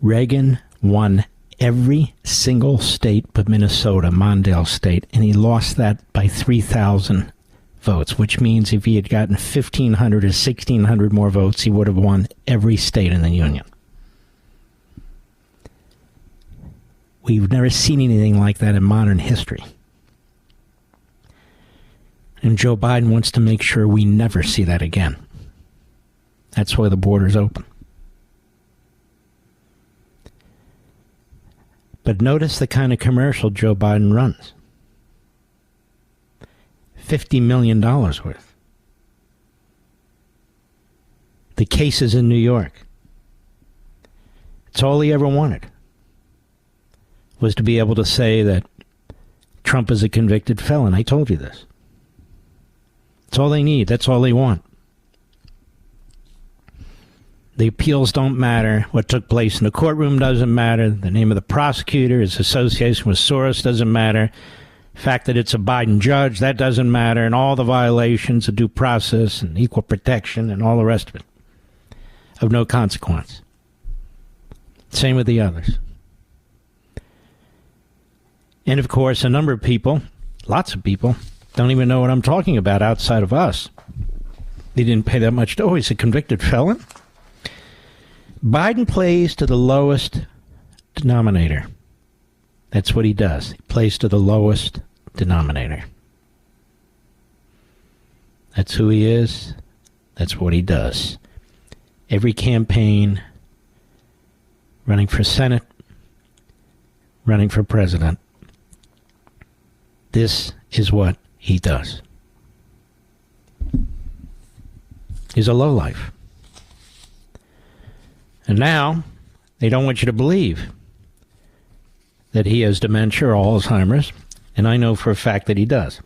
Reagan won every single state but Minnesota, Mondale State, and he lost that by 3,000 votes, which means if he had gotten 1,500 or 1,600 more votes, he would have won every state in the Union. We've never seen anything like that in modern history. And Joe Biden wants to make sure we never see that again. That's why the border's open. But notice the kind of commercial Joe Biden runs. $50 million worth. The cases in New York. It's all he ever wanted, was to be able to say that Trump is a convicted felon. I told you this. That's all they need. That's all they want. The appeals don't matter. What took place in the courtroom doesn't matter. The name of the prosecutor, his association with Soros doesn't matter. The fact that it's a Biden judge, that doesn't matter. And all the violations of due process and equal protection and all the rest of it, of no consequence. Same with the others. And of course, a number of people, lots of people, don't even know what I'm talking about outside of us. They didn't pay that much. Oh, he's a convicted felon? Biden plays to the lowest denominator. That's what he does. He plays to the lowest denominator. That's who he is. That's what he does. Every campaign, running for Senate, running for president, this is what he does. He's a lowlife. And now, they don't want you to believe that he has dementia or Alzheimer's, and I know for a fact that he does,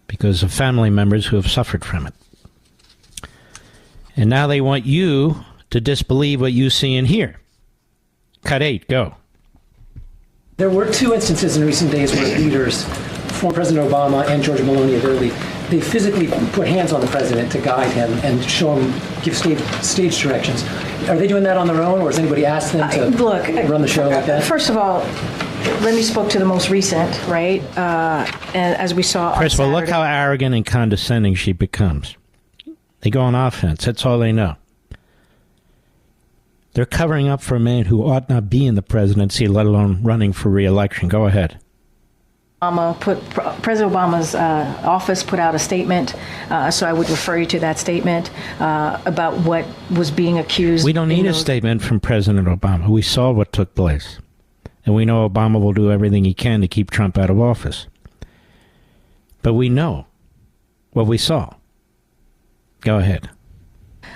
because of family members who have suffered from it. And now they want you to disbelieve what you see and hear. Cut 8, go. There were 2 instances in recent days where leaders, former President Obama and George Maloney of Italy, they physically put hands on the president to guide him and show him, give stage directions. Are they doing that on their own, or has anybody asked them to run the show like that? First of all, let me spoke to the most recent, right? And as we saw First of all, look how arrogant and condescending she becomes. They go on offense. That's all they know. They're covering up for a man who ought not be in the presidency, let alone running for re-election. Go ahead. President Obama's office put out a statement, so I would refer you to that statement about what was being accused. We don't need a statement from President Obama. We saw what took place. And we know Obama will do everything he can to keep Trump out of office. But we know what we saw. Go ahead.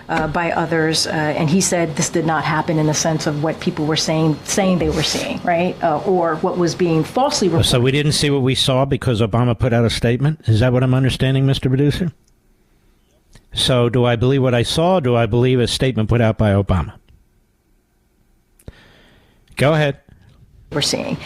by others, and he said this did not happen in the sense of what people were saying they were seeing, right? Or what was being falsely reported. So we didn't see what we saw because Obama put out a statement? Is that what I'm understanding, Mr. Producer? So do I believe what I saw, or do I believe a statement put out by Obama? Go ahead. We're seeing.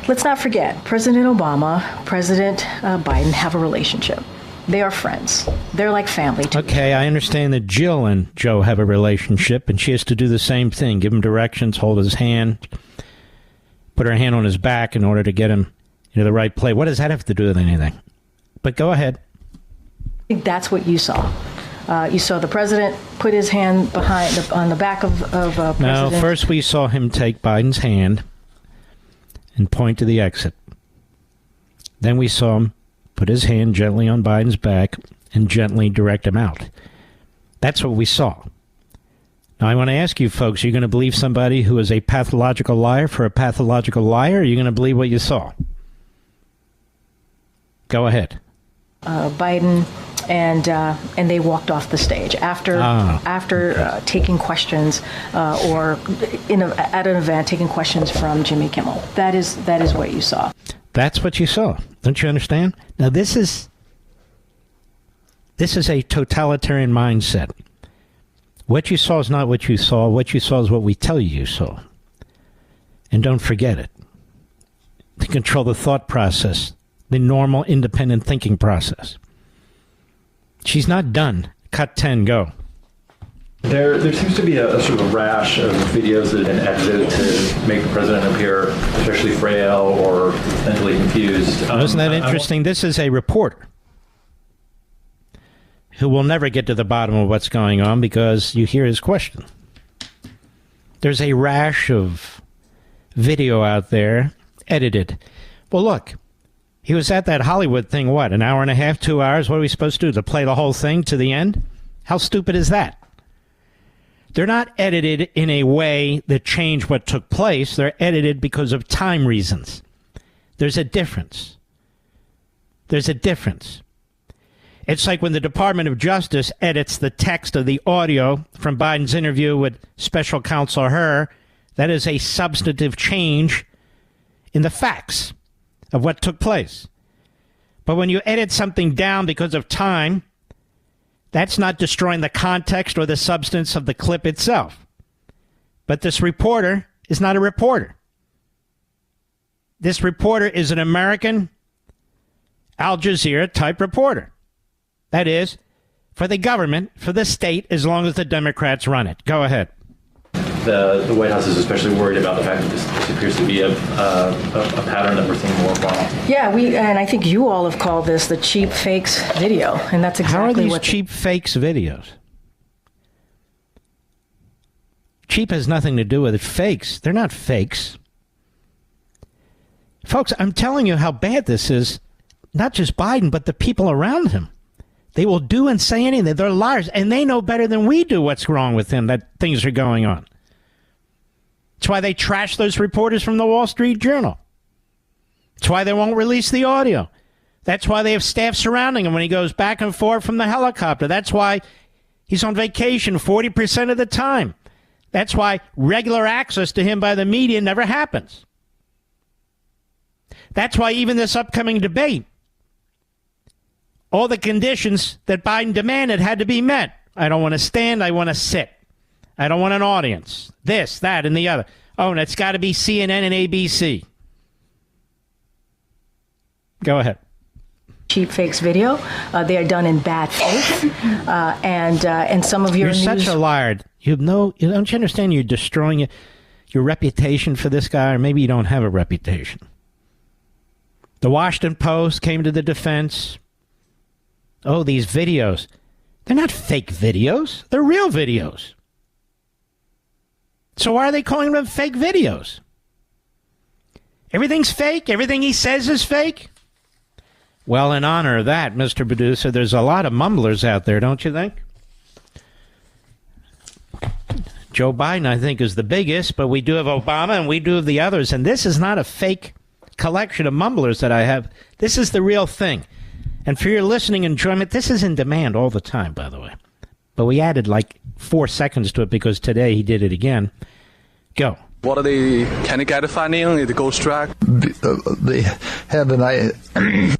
Let's not forget, President Obama, President Biden have a relationship. They are friends. They're like family to me. Okay, I understand that Jill and Joe have a relationship, and she has to do the same thing. Give him directions, hold his hand, put her hand on his back in order to get him into the right place. What does that have to do with anything? But go ahead. I think that's what you saw. You saw the president put his hand on the back of president. No, first we saw him take Biden's hand and point to the exit. Then we saw him put his hand gently on Biden's back and gently direct him out. That's what we saw. Now, I want to ask you folks, are you going to believe somebody who is a pathological liar for a pathological liar, or are you going to believe what you saw? Go ahead. Biden, and they walked off the stage after taking questions or at an event taking questions from Jimmy Kimmel. That is what you saw. That's what you saw. Don't you understand? Now this is a totalitarian mindset. What you saw is not what you saw. What you saw is what we tell you saw. And don't forget it. To control the thought process, the normal independent thinking process. She's not done. Cut 10, go. There seems to be a sort of a rash of videos that have been edited to make the president appear especially frail or mentally confused. Isn't that interesting? This is a reporter who will never get to the bottom of what's going on because you hear his question. There's a rash of video out there, edited. Well, look, he was at that Hollywood thing, what, an hour and a half, 2 hours? What are we supposed to do, to play the whole thing to the end? How stupid is that? They're not edited in a way that changed what took place. They're edited because of time reasons. There's a difference. There's a difference. It's like when the Department of Justice edits the text of the audio from Biden's interview with Special Counsel Hur. That is a substantive change in the facts of what took place. But when you edit something down because of time, that's not destroying the context or the substance of the clip itself. But this reporter is not a reporter. This reporter is an American Al Jazeera type reporter. That is, for the government, for the state, as long as the Democrats run it. Go ahead. The White House is especially worried about the fact that this appears to be a pattern that we're seeing more often. Yeah, and I think you all have called this the cheap fakes video, and that's exactly what... How are these what cheap fakes videos? Cheap has nothing to do with it. Fakes, they're not fakes. Folks, I'm telling you how bad this is. Not just Biden, but the people around him. They will do and say anything. They're liars, and they know better than we do what's wrong with them, that things are going on. That's why they trash those reporters from the Wall Street Journal. That's why they won't release the audio. That's why they have staff surrounding him when he goes back and forth from the helicopter. That's why he's on vacation 40% of the time. That's why regular access to him by the media never happens. That's why even this upcoming debate, all the conditions that Biden demanded had to be met. I don't want to stand. I want to sit. I don't want an audience. This, that, and the other. Oh, and it's got to be CNN and ABC. Go ahead. Cheap fakes video. They are done in bad faith. And some of your You're such a liar. Don't you understand? You're destroying your reputation for this guy, or maybe you don't have a reputation. The Washington Post came to the defense. Oh, these videos. They're not fake videos. They're real videos. So why are they calling them fake videos? Everything's fake? Everything he says is fake? Well, in honor of that, Mr. Producer, there's a lot of mumblers out there, don't you think? Joe Biden, I think, is the biggest, but we do have Obama and we do have the others. And this is not a fake collection of mumblers that I have. This is the real thing. And for your listening enjoyment, this is in demand all the time, by the way. But we added like 4 seconds to it because today he did it again. Go. What are the technical finding? The ghost track? They have an idea.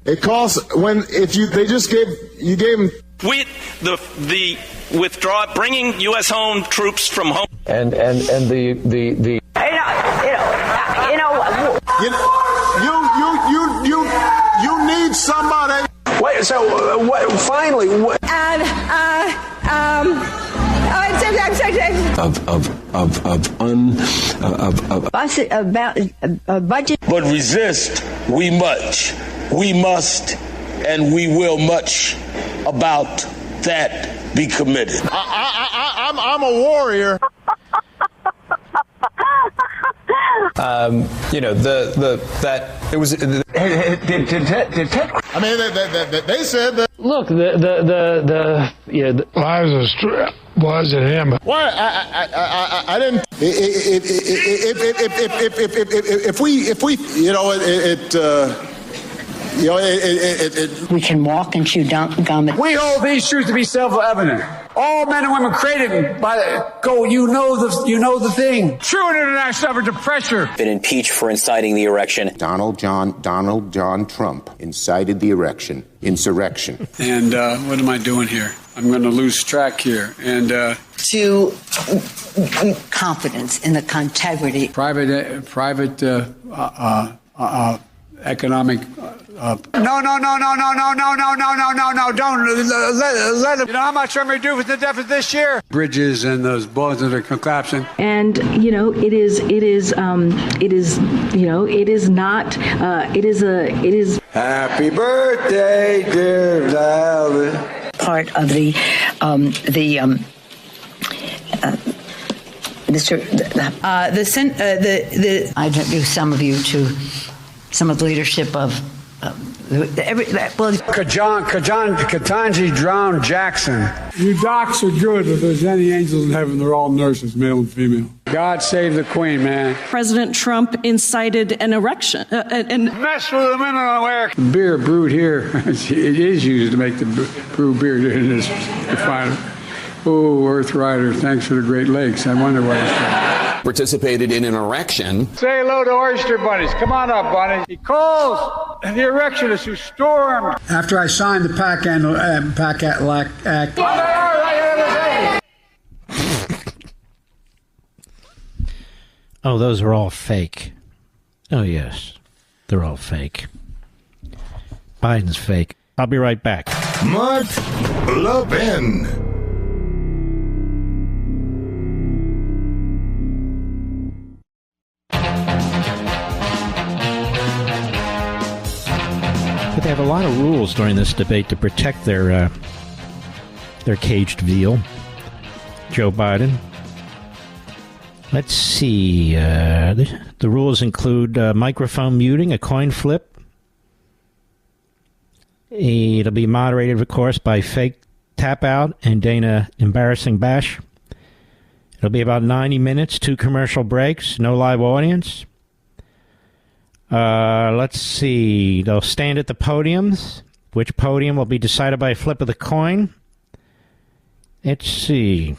It costs they gave them with the withdraw, bringing U.S. home troops from home, and the you need somebody. Wait, so what? Finally, what? budget. But resist, we must, and we will much about that be committed. I'm a warrior. It was. I mean, they said that. Look, Why is it him? Why? I didn't. We can walk and chew gum. We hold these truths to be self-evident. All men and women created by you know the thing. True international effort to pressure. Been impeached for inciting the insurrection. Donald John Trump incited the insurrection. And what am I doing here? I'm going to lose track here. And to confidence in the integrity. Private economic. No! Don't let him. You know how much I'm going to do with the deficit this year? Bridges and those buildings that are collapsing. And it is. Happy birthday, dear Levin. Part of I introduce some of you to some of the leadership of Katanji drowned Jackson. You docs are good. If there's any angels in heaven, they're all nurses, male and female. God save the Queen, man. President Trump incited an erection. And mess with the men in America. Beer brewed here, it is used to make the brew beer in this refinery. Oh, Earth Rider, thanks for the Great Lakes. I wonder why it's participated in an erection. Say hello to oyster bunnies. Come on up, bunnies. He calls the erectionists who stormed. After I signed the Act. Oh, those are all fake. Oh, yes. They're all fake. Biden's fake. I'll be right back. Mark Levin. But they have a lot of rules during this debate to protect their caged veal. Joe Biden. Let's see. The rules include microphone muting, a coin flip. It'll be moderated, of course, by fake tap out and Dana embarrassing bash. It'll be about 90 minutes, 2 commercial breaks, no live audience. Let's see. They'll stand at the podiums. Which podium will be decided by a flip of the coin. Let's see.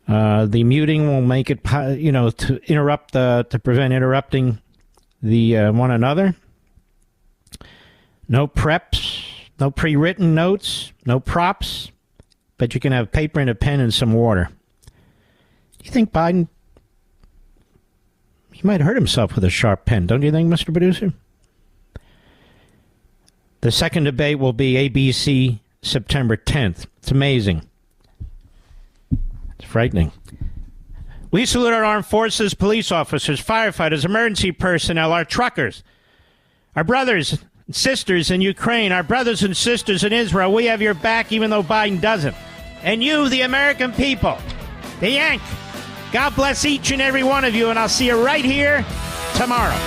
The muting will make it, to interrupt to prevent interrupting the one another. No preps, no pre-written notes, no props, but you can have paper and a pen and some water. Do you think Biden? He might hurt himself with a sharp pen, don't you think, Mr. Producer? The second debate will be ABC September 10th. It's amazing. It's frightening. We salute our armed forces, police officers, firefighters, emergency personnel, our truckers, our brothers and sisters in Ukraine, our brothers and sisters in Israel. We have your back even though Biden doesn't. And you, the American people, the Yank. God bless each and every one of you, and I'll see you right here tomorrow.